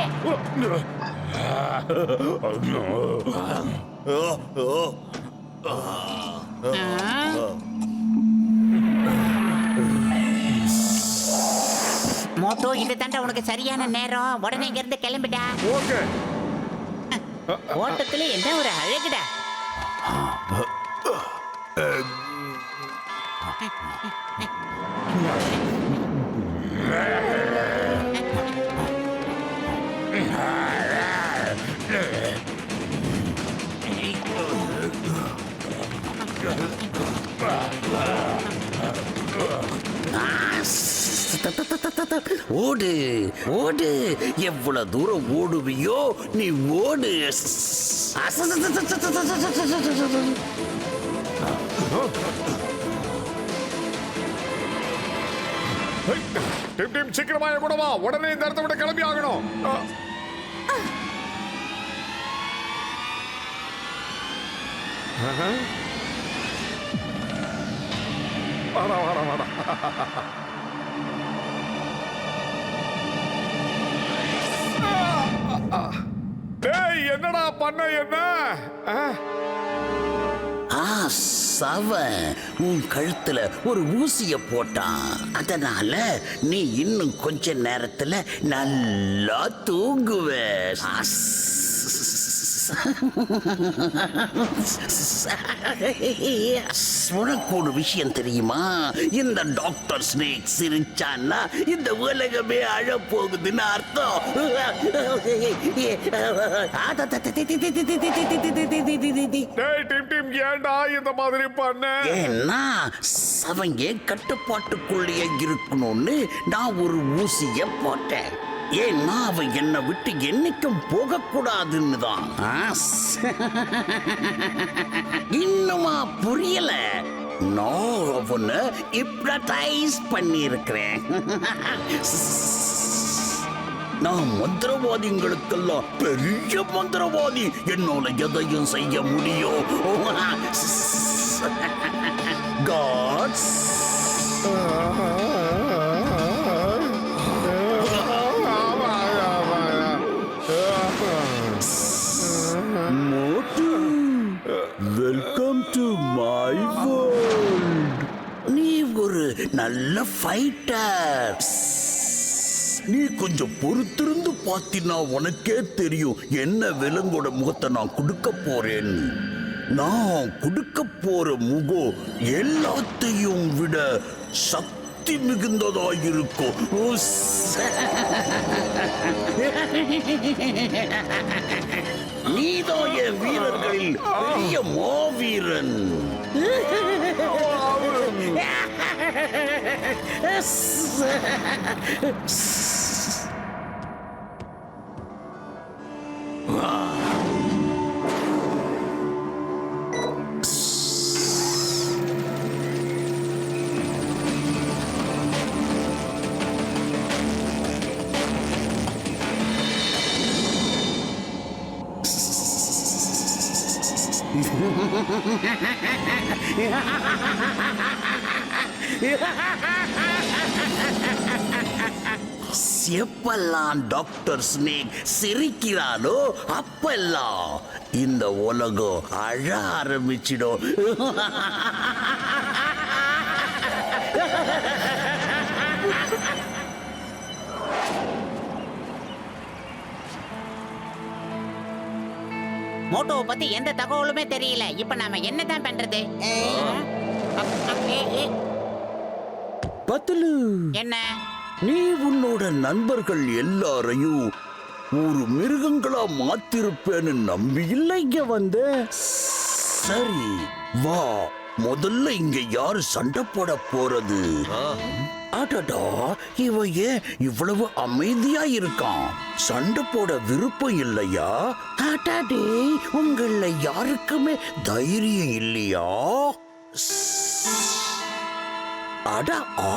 மோட்டோ, இது தாண்டா உனக்கு சரியான நேரம். உடனே இங்க இருந்து கிளம்பிட்டா. ஓகே. ஓட்டத்துல என்ன ஒரு அழகுடா. ஓடு ஓடு, எவ்வளவு தூரம் ஓடுவியோ நீ ஓடு. டிம் சீக்கிரமா கூட வா, உடனே இந்த இடத்த விட்டு கிளம்பி ஆகணும். வாடா வாடா வாடா. டேய், என்னடா பண்ண என்ன? சவன் உன் கழுத்துல ஒரு ஊசிய போட்டான். அதனால நீ இன்னும் கொஞ்ச நேரத்துல நல்லா தூங்குவ. உனக்கு ஒரு விஷயம் தெரியுமா? இந்த டாக்டர் ஸ்னேக் சிரிச்சான்னா இந்த உலகமே அழ போகுதுன்னு அர்த்தம். ஏன்டா இந்த மாதிரி பண்ண? ஏன்னா அவன் ஏன் கட்டுப்பாட்டுக்குள்ளேயே இருக்கணும்னு நான் ஒரு ஊசிய போட்டேன். ஏன்னா அவன் என்னை விட்டு என்னைக்கும் போக கூடாதுன்னு தான். இன்னுமா புரியல? நான் அவனை ஹிப்னடைஸ் பண்ணி இருக்கிறேன். நான் மந்திரவாதிகளுக்கெல்லாம் பெரிய மந்திரவாதி. என்னோட எதையும் செய்ய முடியும். Gods welcome to my world. நீ ஒரு நல்ல ஃபைட்டர். நீ கொஞ்சம் பொறுத்திருந்து பார்த்தினா உனக்கே தெரியும் என்ன விலங்கோட முகத்தை நான் கொடுக்க போறேன். நான் கொடுக்க போற முகம் எல்லாத்தையும் விட சக்தி மிகுந்ததாயிருக்கும். நீதான் என் வீரர்களில் பெரிய மாவீரன். எப்பெல்லாம் டாக்டர் ஸ்னேக் சிரிக்கிறானோ அப்பெல்லாம் இந்த உலகம் அழ ஆரம்பிச்சிடும். மோட்டோவை பத்தி எந்த தகவலுமே தெரியல. இப்ப நாம என்னதான் பண்றது? பத்துலு, என்ன? நீ உன்னோட நண்பர்கள் எல்லாரையும் ஒரு மிருகங்களா மாத்திருப்பேன்னு நம்பி இல்ல இங்க வந்த. சரி வா, முதல்ல இங்க யாரு சண்டை போட போறது? அடடா, இவன் ஏன் இவ்வளவு அமைதியா இருக்கான்? சண்டை போட விருப்பம் இல்லையா? அடடே, உங்கள யாருக்குமே தைரியம் இல்லையா? அட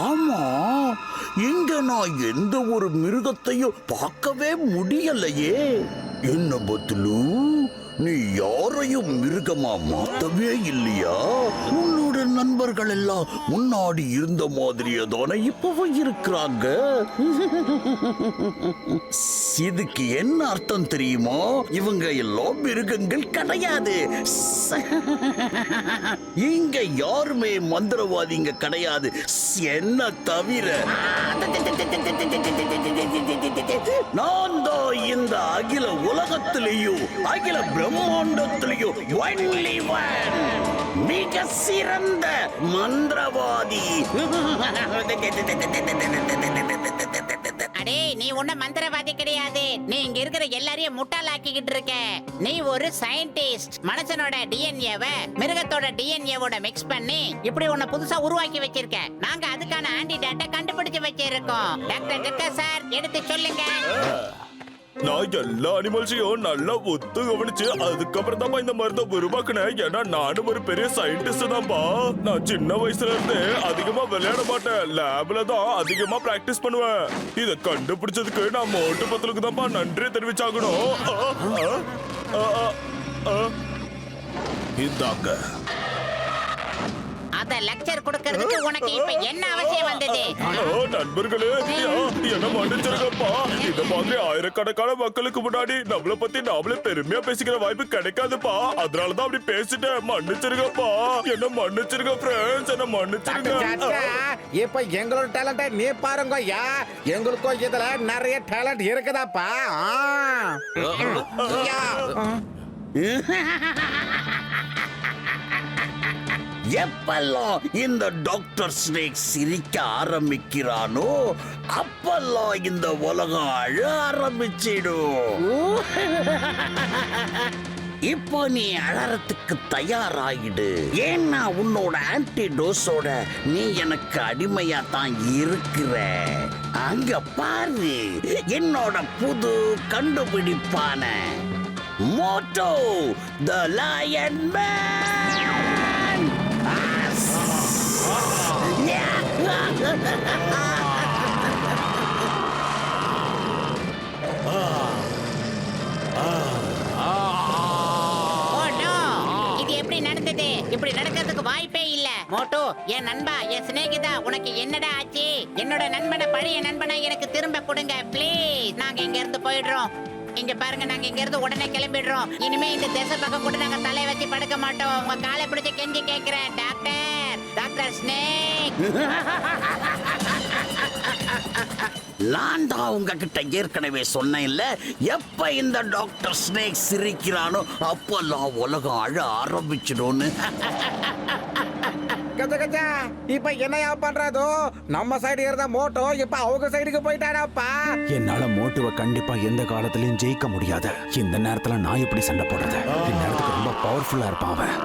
ஆமா, இங்க நான் எந்த ஒரு மிருகத்தையும் பார்க்கவே முடியலையே. என்ன பத்துலு, நீ யாரையும் மிருகமா மாத்தவே இல்லையா? உன்னோட நண்பர்கள் எல்லாம் முன்னாடி இருந்த மாதிரியே தானே இப்பவும் இருக்கிறாங்க. இதுக்கு என்ன அர்த்தம் தெரியுமா? இவங்க எல்லாம் மிருகங்கள் கிடையாது. இங்க யாருமே மந்திரவாதிங்க கிடையாது, என்ன தவிர நான் தான் இந்த அகில உலகத்திலேயும் அகில பிரம்மாண்டத்திலேயும் only one, மிக சிறந்த மந்திரவாதி. அடே, நீ ஒண்ணு மந்திரவாதி கிடையாது. நீ இங்க இருக்கிற எல்லாரையும் முட்டாளாக்கிக்கிட்டு இருக்க. நீ ஒரு சயின்டிஸ்ட். மனுஷனோட டிஎன்ஏவை மிருகத்தோட டிஎன்ஏவோட மிக்ஸ் பண்ணி இப்படி ஒண்ணு புதுசா உருவாக்கி வச்சிருக்க. நாங்க அதுக்கான ஆன்டிடாட்டை கண்டுபிடிச்சு வச்சிருக்கோம். டாக்டர் ஜக்கா சார், எடுத்து சொல்லுங்க. நான் எல்லா அனிமல்ஸையும் நல்லா ஒத்து கவனிச்சு அதுக்கப்புறம் தான் இந்த மருந்தை உருவாக்குனேன். ஏன்னா நானும் ஒரு பெரிய சயின்டிஸ்ட் தான்ப்பா. நான் சின்ன வயசுல இருந்தே அதிகமா விளையாட மாட்டேன், லேப்ல தான் அதிகமா பிராக்டிஸ் பண்ணுவேன். இத கண்டுபிடிச்சதுக்கு நான் மோட்டு பத்தலுக்கு தான்ப்பா நன்றி தெரிவிச்சாகணும். இந்தாங்க. அத லெக்சர் கொடுக்கிறதுக்கு உனக்கு இப்ப என்ன அவசியம் வந்தது? நண்பர்களே, என்ன மன்னிச்சிருக்கப்பா. இந்த மாதிரி ஆயிரக்கணக்கான மக்களுக்கு முன்னாடி நம்மள பத்தி நாமளே பெருமையா பேசிக்கிற வாய்ப்பு கிடைக்காதுப்பா. அதனாலதான் அப்படி பேசிட்டேன். மன்னிச்சிருக்கப்பா, என்ன மன்னிச்சிருக்க ஃப்ரெண்ட்ஸ், என்ன மன்னிச்சிருங்க. இப்ப எங்களோட டேலண்ட நீ பாருங்க ஐயா. எங்களுக்கும் இதுல நிறைய டேலண்ட் இருக்குதாப்பா. எப்பெல்லாம் இந்த டாக்டர் ஸ்னேக் சிரிக்க ஆரம்பிக்கிறானோ அப்பெல்லாம் இந்த உலகம் அழ ஆரம்பிச்சிடும். இப்போ நீ அழறதுக்கு தயாராயிடு. ஏன்னா உன்னோட ஆன்டிடோஸோட நீ எனக்கு அடிமையா தான் இருக்கிற. அங்க பாரு, என்னோட புது கண்டுபிடிப்பான மோட்டோ த லயன் மேன். இது எப்படி நடந்தது? இப்படி நடக்கிறதுக்கு வாய்ப்பே இல்ல. மோட்டோ, என் நண்பா, என் சிநேகிதா, உனக்கு என்னடா ஆச்சு? என்னோட நண்பனை, பழைய நண்பனை எனக்கு திரும்ப கொடுங்க ப்ளீஸ். நாங்க இங்க இருந்து போயிடுறோம். இங்க பாருங்க, நாங்க இங்க இருந்து உடனே கிளம்பிடுறோம். இனிமே இந்த திசை பக்கம் கூட நாங்க தலை வச்சு படுக்க மாட்டோம். உங்க காலை பிடிச்சு கெஞ்சி கேக்குறேன் டாக்டர் ஸ்னேக். நான் தான் உங்ககிட்ட ஏற்கனவே சொன்னேன் இல்ல, எப்ப இந்த டாக்டர் ஸ்னேக் சிரிக்கிறானோ அப்பெல்லாம் உலகம் அழ ஆரம்பிச்சிடும்னு. கஜா கஜா, இப்ப என்னையா பண்றதோ? நம்ம சைடு இருந்த மோட்டோ இப்ப அவங்க சைடுக்கு போயிட்டானாப்பா. என்னால மோட்டுவை கண்டிப்பா எந்த காலத்திலயும் ஜெயிக்க முடியாது. இந்த நேரத்துல நான் எப்படி சண்டை போடுறது? இந்நேரத்துக்கு ரொம்ப பவர்ஃபுல்லா இருப்பான் அவன்.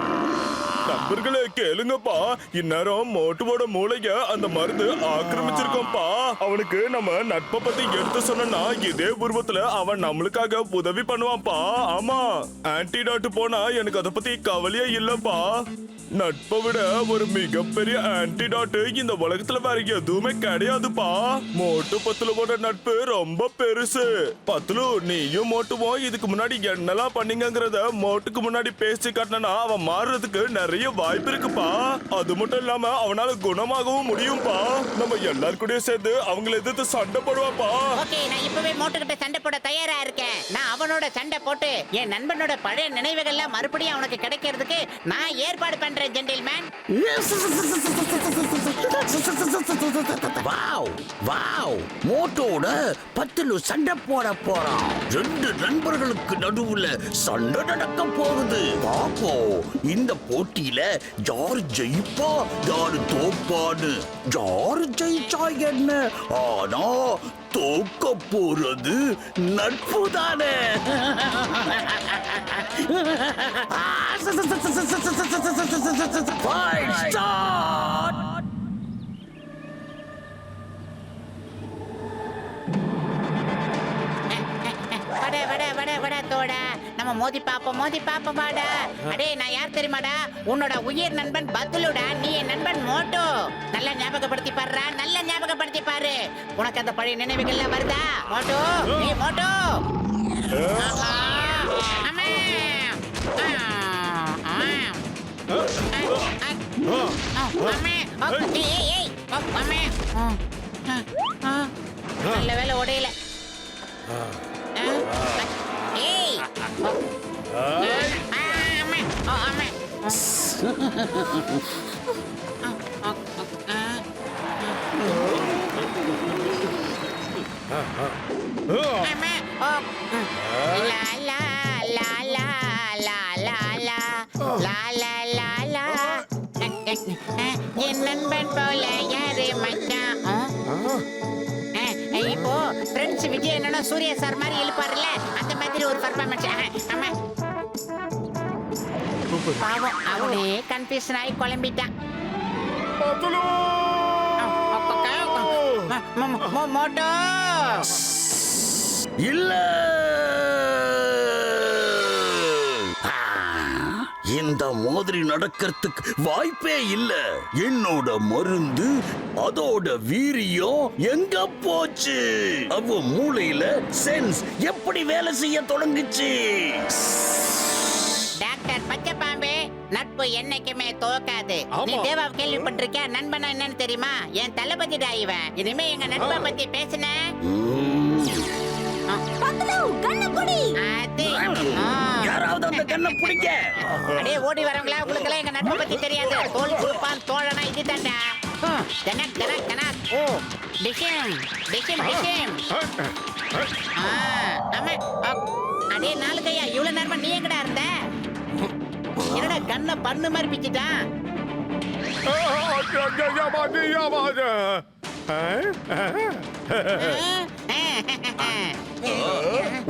நண்பர்களே கேளுங்கப்பா, இந்நேரம் மோட்டுவோட மூளைய அந்த மருந்து ஆக்கிரமிச்சிருக்கோம்ப்பா. அவனுக்கு நம்ம நட்பை பத்தி எடுத்து சொன்னா இதே உருவத்துல அவன் நம்மளுக்காக உதவி பண்ணுவான்ப்பா. ஆமா, ஆன்டிடாட் போனா எனக்கு அதை பத்தி கவலையே இல்லப்பா. நட்பை விட ஒரு மிகப்பெரிய ஆன்டிடாட் இந்த உலகத்துல வேற எதுவுமே கிடையாதுப்பா. மோட்டு பத்துலுவோட நட்பு ரொம்ப பெருசு. பத்துலு, நீயும் மோட்டுவோம் இதுக்கு முன்னாடி என்னெல்லாம் பண்ணீங்கங்கறத மோட்டுக்கு முன்னாடி பேசி காட்டினா அவன் மாறுறதுக்கு நிறைய வாய்ப்பு இருக்குப்பா. அது மட்டும் இல்லாம அவனால குணமாகவும் முடியும்பா. நம்ம எல்லாரும் கூட சேர்ந்து அவங்களை எதிர்த்து சண்டை போடுவாப்பா. ஓகே, நான் இப்பவே மோட்டு கிட்ட சண்டை போட தயாரா இருக்கேன். நான் அவனோட சண்டை போட்டு என் நண்பனோட பழைய நினைவுகள்லாம் மறுபடியும் அவனுக்கு கிடைக்கிறதுக்கு நான் ஏற்பாடு பண்றேன் ஜென்டில்மேன். வாவ் வாவ் மோட்டோட பத்துல சண்டை போட போறான். 2 நண்பர்களுக்கு நடுவுல சண்டை நடக்க போகுது. பாப்போம் இந்த போட்டியில யார் ஜெயிப்பா யாரு தோப்பான்னு. யாரு ஜெயிச்சா என்ன, ஆனா தோக்க போறது நட்பு தானே. Fight start! வட வட வட வட தோடா, நம்ம மோதி பாப்போம் வாடா. அடே நான் யார் தெரியுமாடா? உன்னோட உயிர் நண்பன் பத்துலுடா, நீ என் நண்பன் மோட்டோ. நல்லா ஞாபகப்படுத்தி பாருடா, நல்லா ஞாபகப்படுத்தி பாரு. உனக்கு அந்த பழைய நினைவுகள்லாம் வருதா மோட்டோ? நீ மோட்டோ. ஆஹா. அம்மா. அம்மா. ஏய் ஏய் அம்மா. நல்ல வேலை உடையல. ஏய் என் நண்பன் போல யாரு மச்சான். இப்போ ஃப்ரெண்ட்ஸ் விஜய் என்னன்னா சூர்யா சார் மாதிரி இழுப்பாருல்ல, அந்த மாதிரி ஒரு பர்ஃபார்மன்ஸ். ஆமா பாவம், அவனே கன்ஃபியூஷன் ஆகி குழம்பிட்டான். மோட்டோ இல்ல, இந்த மாதிரி நடக்கிறதுக்கு வாய்ப்பே இல்ல. என்னோட மருந்து அதோட வீரியம் எங்க போச்சு? அவ மூளையில சென்ஸ் எப்படி வேலை செய்ய தொடங்குச்சு? டாக்டர் பச்சைப்பாம்பே, நட்பு என்னைக்குமே தோக்காது. நீ தேவா கேள்விப்பட்டிருக்கியா? நண்பனா என்னன்னு தெரியுமா? என் தளபதிடா இவன். இனிமே எங்க நட்பை பத்தி பேசுன யாராவது அந்த கண்ணை பிடிக்க. அடே ஓடி வரவங்களா, உங்களுக்கு எல்லாம் எங்க நட்பை பத்தி தெரியாது. தோல் கொடுப்பான் தோழனா இதுதான்டா. கனக் கனக் கனக். ஓ டிஷம் டிஷம் டிஷம். ஆமா. அடே நாலு கையா, இவ்வளவு நேரமா நீ எங்கடா இருந்த? என்னடா கண்ணை பண்ணு மாதிரி பிச்சுட்டான்.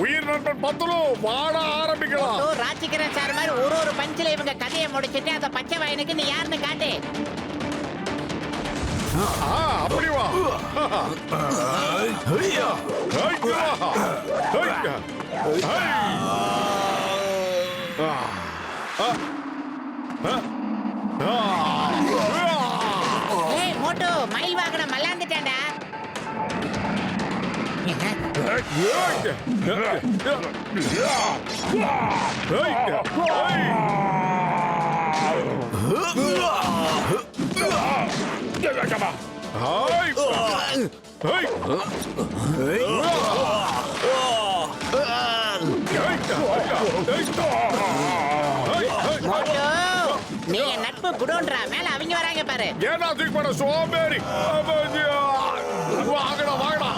உயிர் நண்பன் பத்துலு வாட ஆரம்பிக்கலாம். ராஜிகரன் சார் மாதிரி ஒரு பஞ்சில இவங்க கதையை முடிச்சிட்டு அந்த பச்சை வாயனுக்கு நீ யாருன்னு காட்டு. அப்படி வா. ஏய் மோட்டோ, மயில் வாகனம் மல்லாந்துட்டான்டா. நீ என் நட்பு குடோன்றா, மேல அவங்க வராங்க பாரு. ஏன்னா தூக்கி போட சோம்பேறி. வாங்கடா வாங்கடா.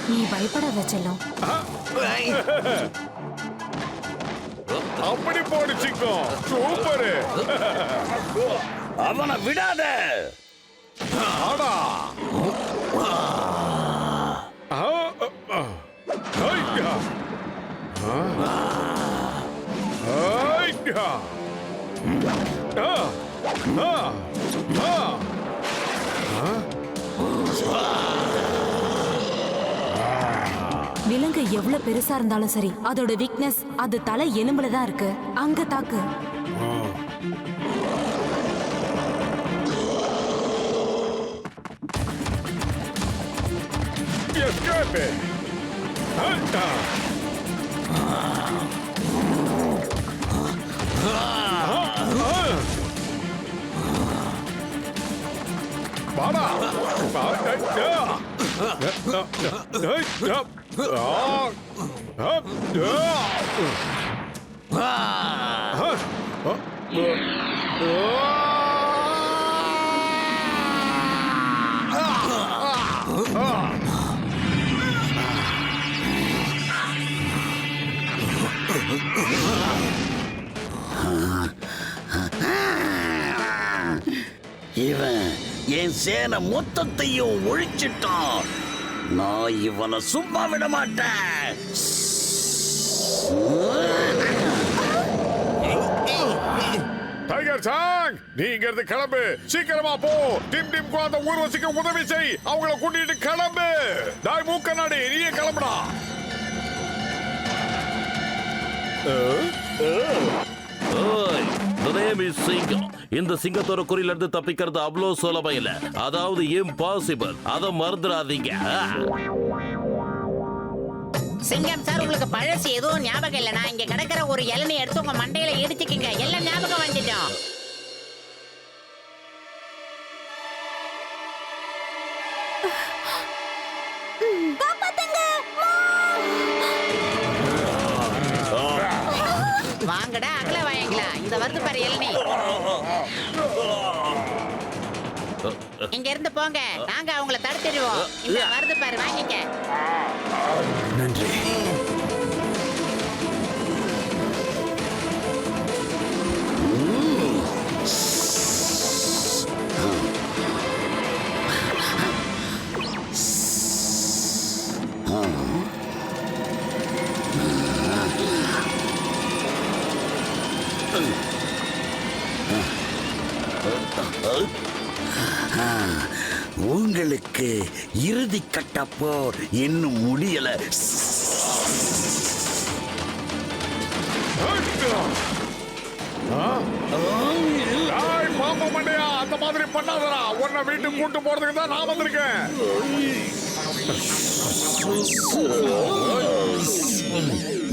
நீ பயப்படாத செல்லம். அப்படி போடுச்சிக்கோ. சூப்பரு. அவனை விடாத. ஆடா. விலங்கு எவ்வளவு பெருசா இருந்தாலும் சரி, அதோட வீக்னஸ் அது தலை எலும்புல தான் இருக்கு. அங்க தாக்கு. Escape! Anta! வாடா. இவன் என் சேனை மொத்தத்தையும் ஒழிச்சிட்டான். நான் இவனை சும்மா விட மாட்டேன். டைகர் சாங், நீ இங்க இருந்து கிளம்பு. சீக்கிரமா போ. டிம் டிம்க்கு அந்த ஊர்வசிக்கு உதவி செய். அவங்கள கூட்டிட்டு கிளம்பு. டாய் மூக்கநாடி, நீயே கிளம்புடா. ஓய், the name is சிங்கம். இந்த சிங்கத்தோட குறியில இருந்து தப்பிக்கிறது அவ்வளவு சுலபம் இல்ல. அதாவது இம்பாசிபிள். அதை மறந்துடாதீங்க. சிங்கம் சார், உங்களுக்கு பழசு எதுவும் ஞாபகம் இல்லைனா இங்க கிடக்கிற ஒரு இளநீ எடுத்து உங்க மண்டையில இடிச்சுக்கிங்க. எல்லாம் ஞாபகம் வந்துட்டோம். வாங்கடா அகல வாயங்களா, இந்த வருது பாரு இளநீ. இங்க இருந்து போங்க, நாங்க அவங்கள தடுத்துடுவோம். இந்த வருது பாரு, வாங்கிக்க. நன்றி. உங்களுக்கு இறுதி கட்ட போர் இன்னும் முடியல. பாம்பு மண்டையா, அந்த மாதிரி பண்ணாதடா. உன்னை வீட்டுக்கு கூட்டு போறதுக்கு தான் நான் வந்திருக்கேன்.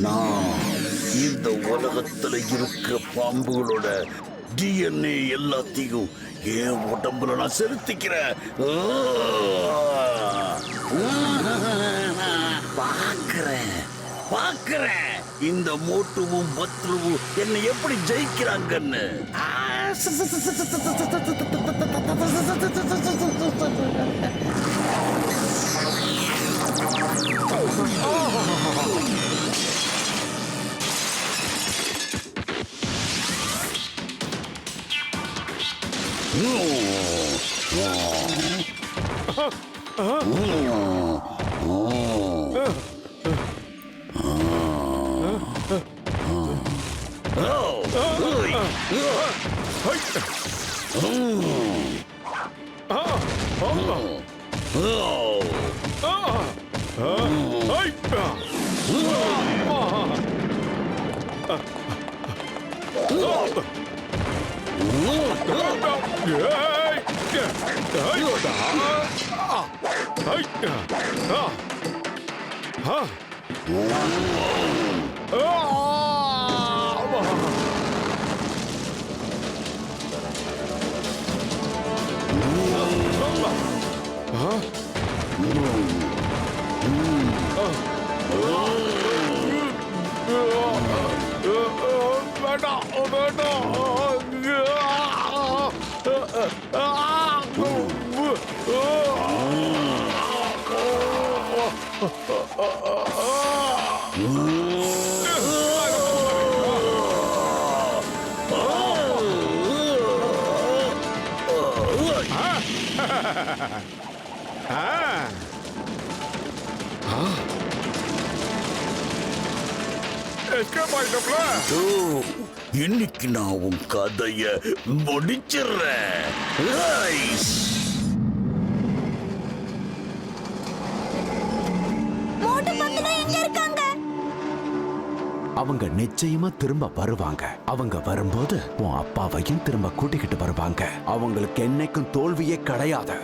நான் இந்த உலகத்துல இருக்கிற பாம்புகளோட DNA எல்லாத்தையும் என் உடம்புல நான் செலுத்திக்கிறேன். பாக்குறேன் இந்த மோட்டுவும் பத்ருவும் என்னை எப்படி ஜெயிக்கிறாங்கன்னு. இன்னைக்கு நான் உன் கதைய முடிச்சிடுறேன். அவங்க நிச்சயமா திரும்ப வருவாங்க. அவங்க வரும்போது உன் அப்பாவையும் திரும்ப கூட்டிக்கிட்டு வருவாங்க. அவங்களுக்கு என்னைக்கும் தோல்வியே கிடையாது.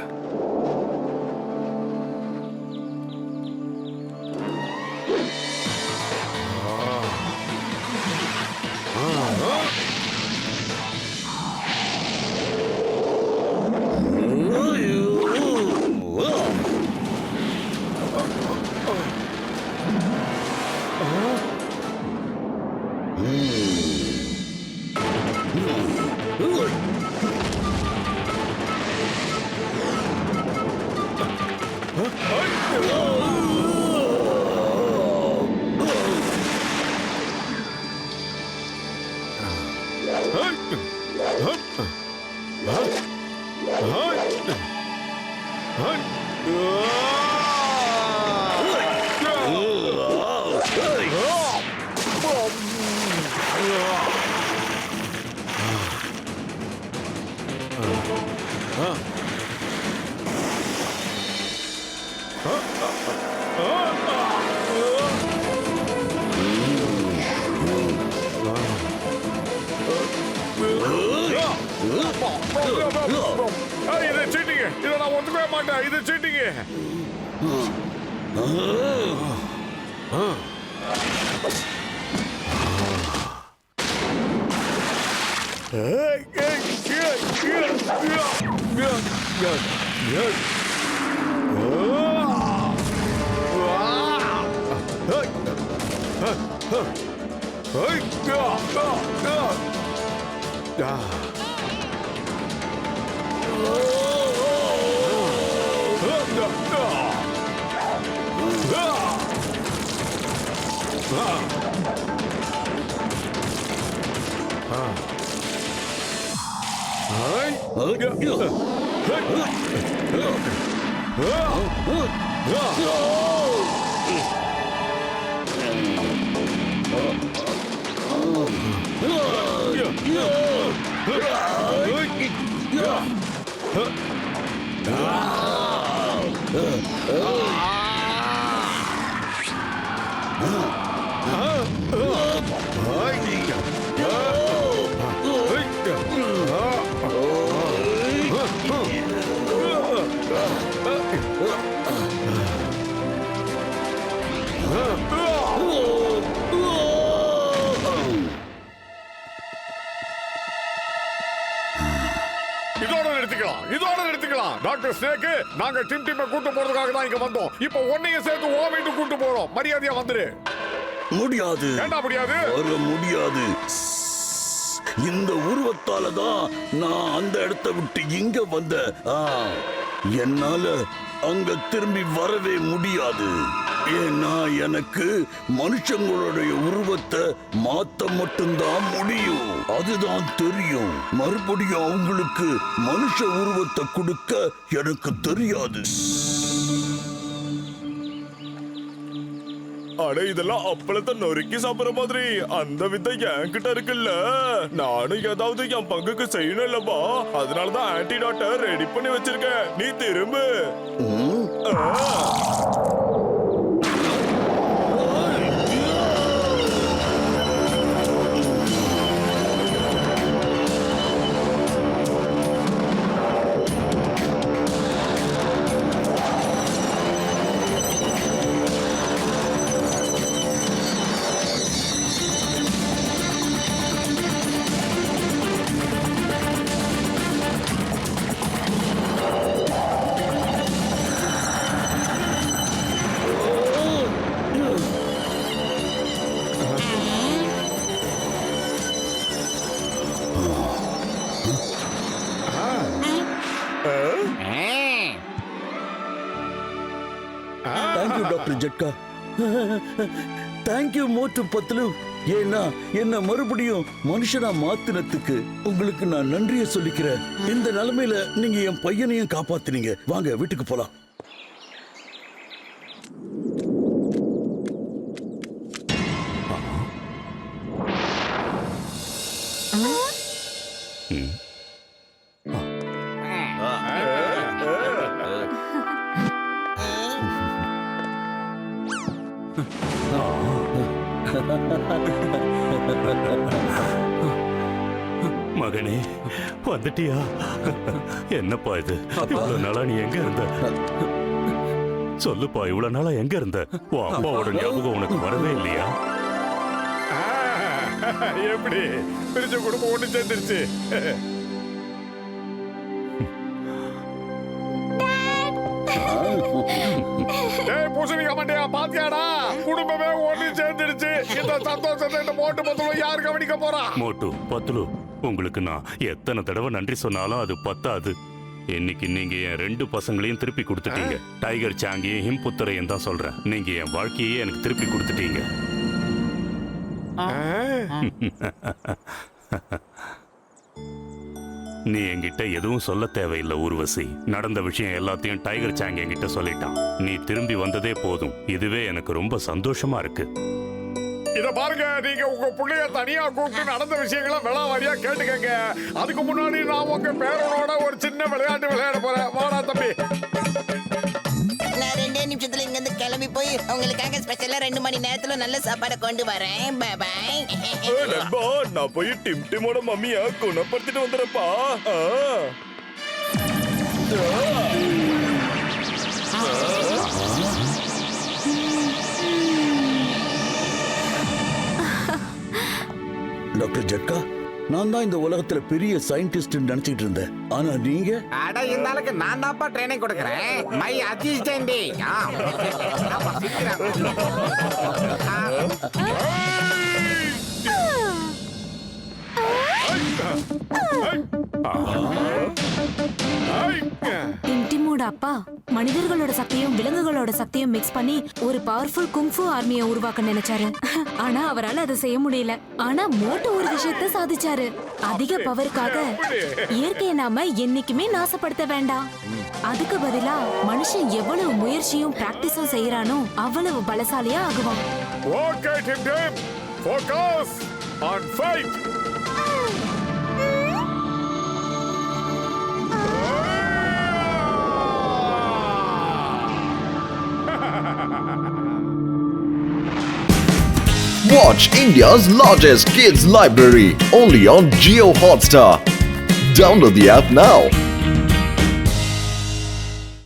இதை நான் ஒத்துக்கவே மாட்டேன். இது சீட்டிங். இதோட நிறுத்திக்கலாம். டாக்டர் ஸ்னேக், நாங்க டிம் கூட்டு போறதுக்காக தான் இங்க வந்தோம். இப்போ ஒன்னையும் சேர்த்து ஓ வீட்டு கூட்டு போறோம். மரியாதையா வந்துரு. முடியாது. ஏண்டா முடியாது? வர முடியாது. இந்த உருவத்தால தான் நான் அந்த இடத்தை விட்டு இங்க வந்த. என்னால அங்க திரும்பி வரவே முடியாது. ஏன்னா எனக்கு மனுஷங்களுடைய உருவத்தை மாத்த மட்டும்தான் முடியும். அதுதான் தெரியும். மறுபடியும் அவங்களுக்கு மனுஷ உருவத்தை கொடுக்க எனக்கு தெரியாது. அட இதெல்லாம் அப்பளத்தை நொறுக்கி சாப்பிடுற மாதிரி அந்த வித்தை என்கிட்ட இருக்குல்ல. நானும் ஏதாவது என் பங்குக்கு செய்யணும் இல்லப்பா. அதனாலதான் ஆன்டிடாட்டை ரெடி பண்ணி வச்சிருக்கேன். நீ திரும்பு. Thank you doctor ஜட்கா. தேங்க்யூ மோட்டு பத்லு. ஏன்னா என்ன மறுபடியும் மனுஷனா மாத்தினத்துக்கு உங்களுக்கு நான் நன்றியை சொல்லிக்கிறேன். இந்த நிலைமையில நீங்க என் பையனையும் காப்பாத்தினீங்க. வாங்க வீட்டுக்கு போலாம். மகனே, வந்துட்டியா? என்னப்பா இது? இவ்வளவு நாளா நீ எங்க இருந்த? சொல்லுப்பா, இவ்வளவு நாளா எங்க இருந்த? உன் அப்பாவோட ஞாபகம் உனக்கு வரவே இல்லையா? எப்படி பிரிச்ச குடும்பம் ஒண்ணு சேர்ந்துருச்சு. பூசணிக்கா மண்டையா, பாத்தியாடா? குடும்பமே ஒண்ணு சேர்ந்துருச்சு. இந்த சந்தோஷத்தை இந்த மோட்டு பத்துலு யார் கவனிக்க போறா? மோட்டு பத்துலு, உங்களுக்கு நான் எத்தனை தடவை நன்றி சொன்னாலும் அது பத்தாது. இன்னைக்கு நீங்க என் 2 பசங்களையும் திருப்பி கொடுத்துட்டீங்க. டைகர் சாங்கியும் ஹிம்புத்தரையும் தான் சொல்றேன். நீங்க என் வாழ்க்கையே எனக்கு திருப்பி கொடுத்துட்டீங்க. நீ என்கிட்ட எதுவும் சொல்ல தேவையில்லை ஊர்வசி. நடந்த விஷயம் எல்லாத்தையும் டைகர் சாங் என்கிட்ட சொல்லிட்டான். நீ திரும்பி வந்ததே போதும். இதுவே எனக்கு ரொம்ப சந்தோஷமா இருக்கு. இத பாருங்க, நீங்க உங்க பிள்ளைய தனியா கூப்பிட்டு நடந்த விஷயங்களை விளாவாரியா கேட்டுக்கங்க. அதுக்கு முன்னாடி நான் உங்க பேரனோட ஒரு சின்ன விளையாட்டு விளையாட போறேன். வாடா தம்பி. நான் 2 நிமிஷத்துல இங்க இருந்து கிளம்பி போய் உங்களுக்காக ஸ்பெஷலா 2 மணி நேரத்துல நல்ல சாப்பாடை கொண்டு வரேன். Bye bye. நண்பா, நான் போய் டிமோட மம்மிய குணப்படுத்திட்டு வந்துறப்பா. டாக்டர் ஜட்கா, நான் தான் இந்த உலகத்துல பெரிய சயின்டிஸ்ட் நினைச்சிட்டு இருந்தேன். ஆனா நீங்க அட இந்த ஆளுக்கு நான் தான்ப்பா ட்ரைனிங் கொடுக்கறேன். My assistant. டிம்டிமோட அப்பா மனிதர்களோட சக்தியும் விலங்குகளோட சக்தியும் மிக்ஸ் பண்ணி ஒரு பவர்ஃபுல் குங்ஃபு ஆர்மியை உருவாக்க நினைச்சாரு. ஆனா அவரால அதை செய்ய முடியல. ஆனா மோட்டோ ஒரு விஷயத்த சாதிச்சாரு. அதிக பவருக்காக இயற்கையை நாம என்னைக்குமே நாசப்படுத்த வேண்டாம். அதுக்கு பதிலா மனுஷன் எவ்வளவு முயற்சியும் பிராக்டிஸும் செய்யறானோ அவ்வளவு பலசாலியா ஆகுவான். Okay Tim Tim, focus on fight. Watch India's largest kids library only on Jio Hotstar. Download the app now.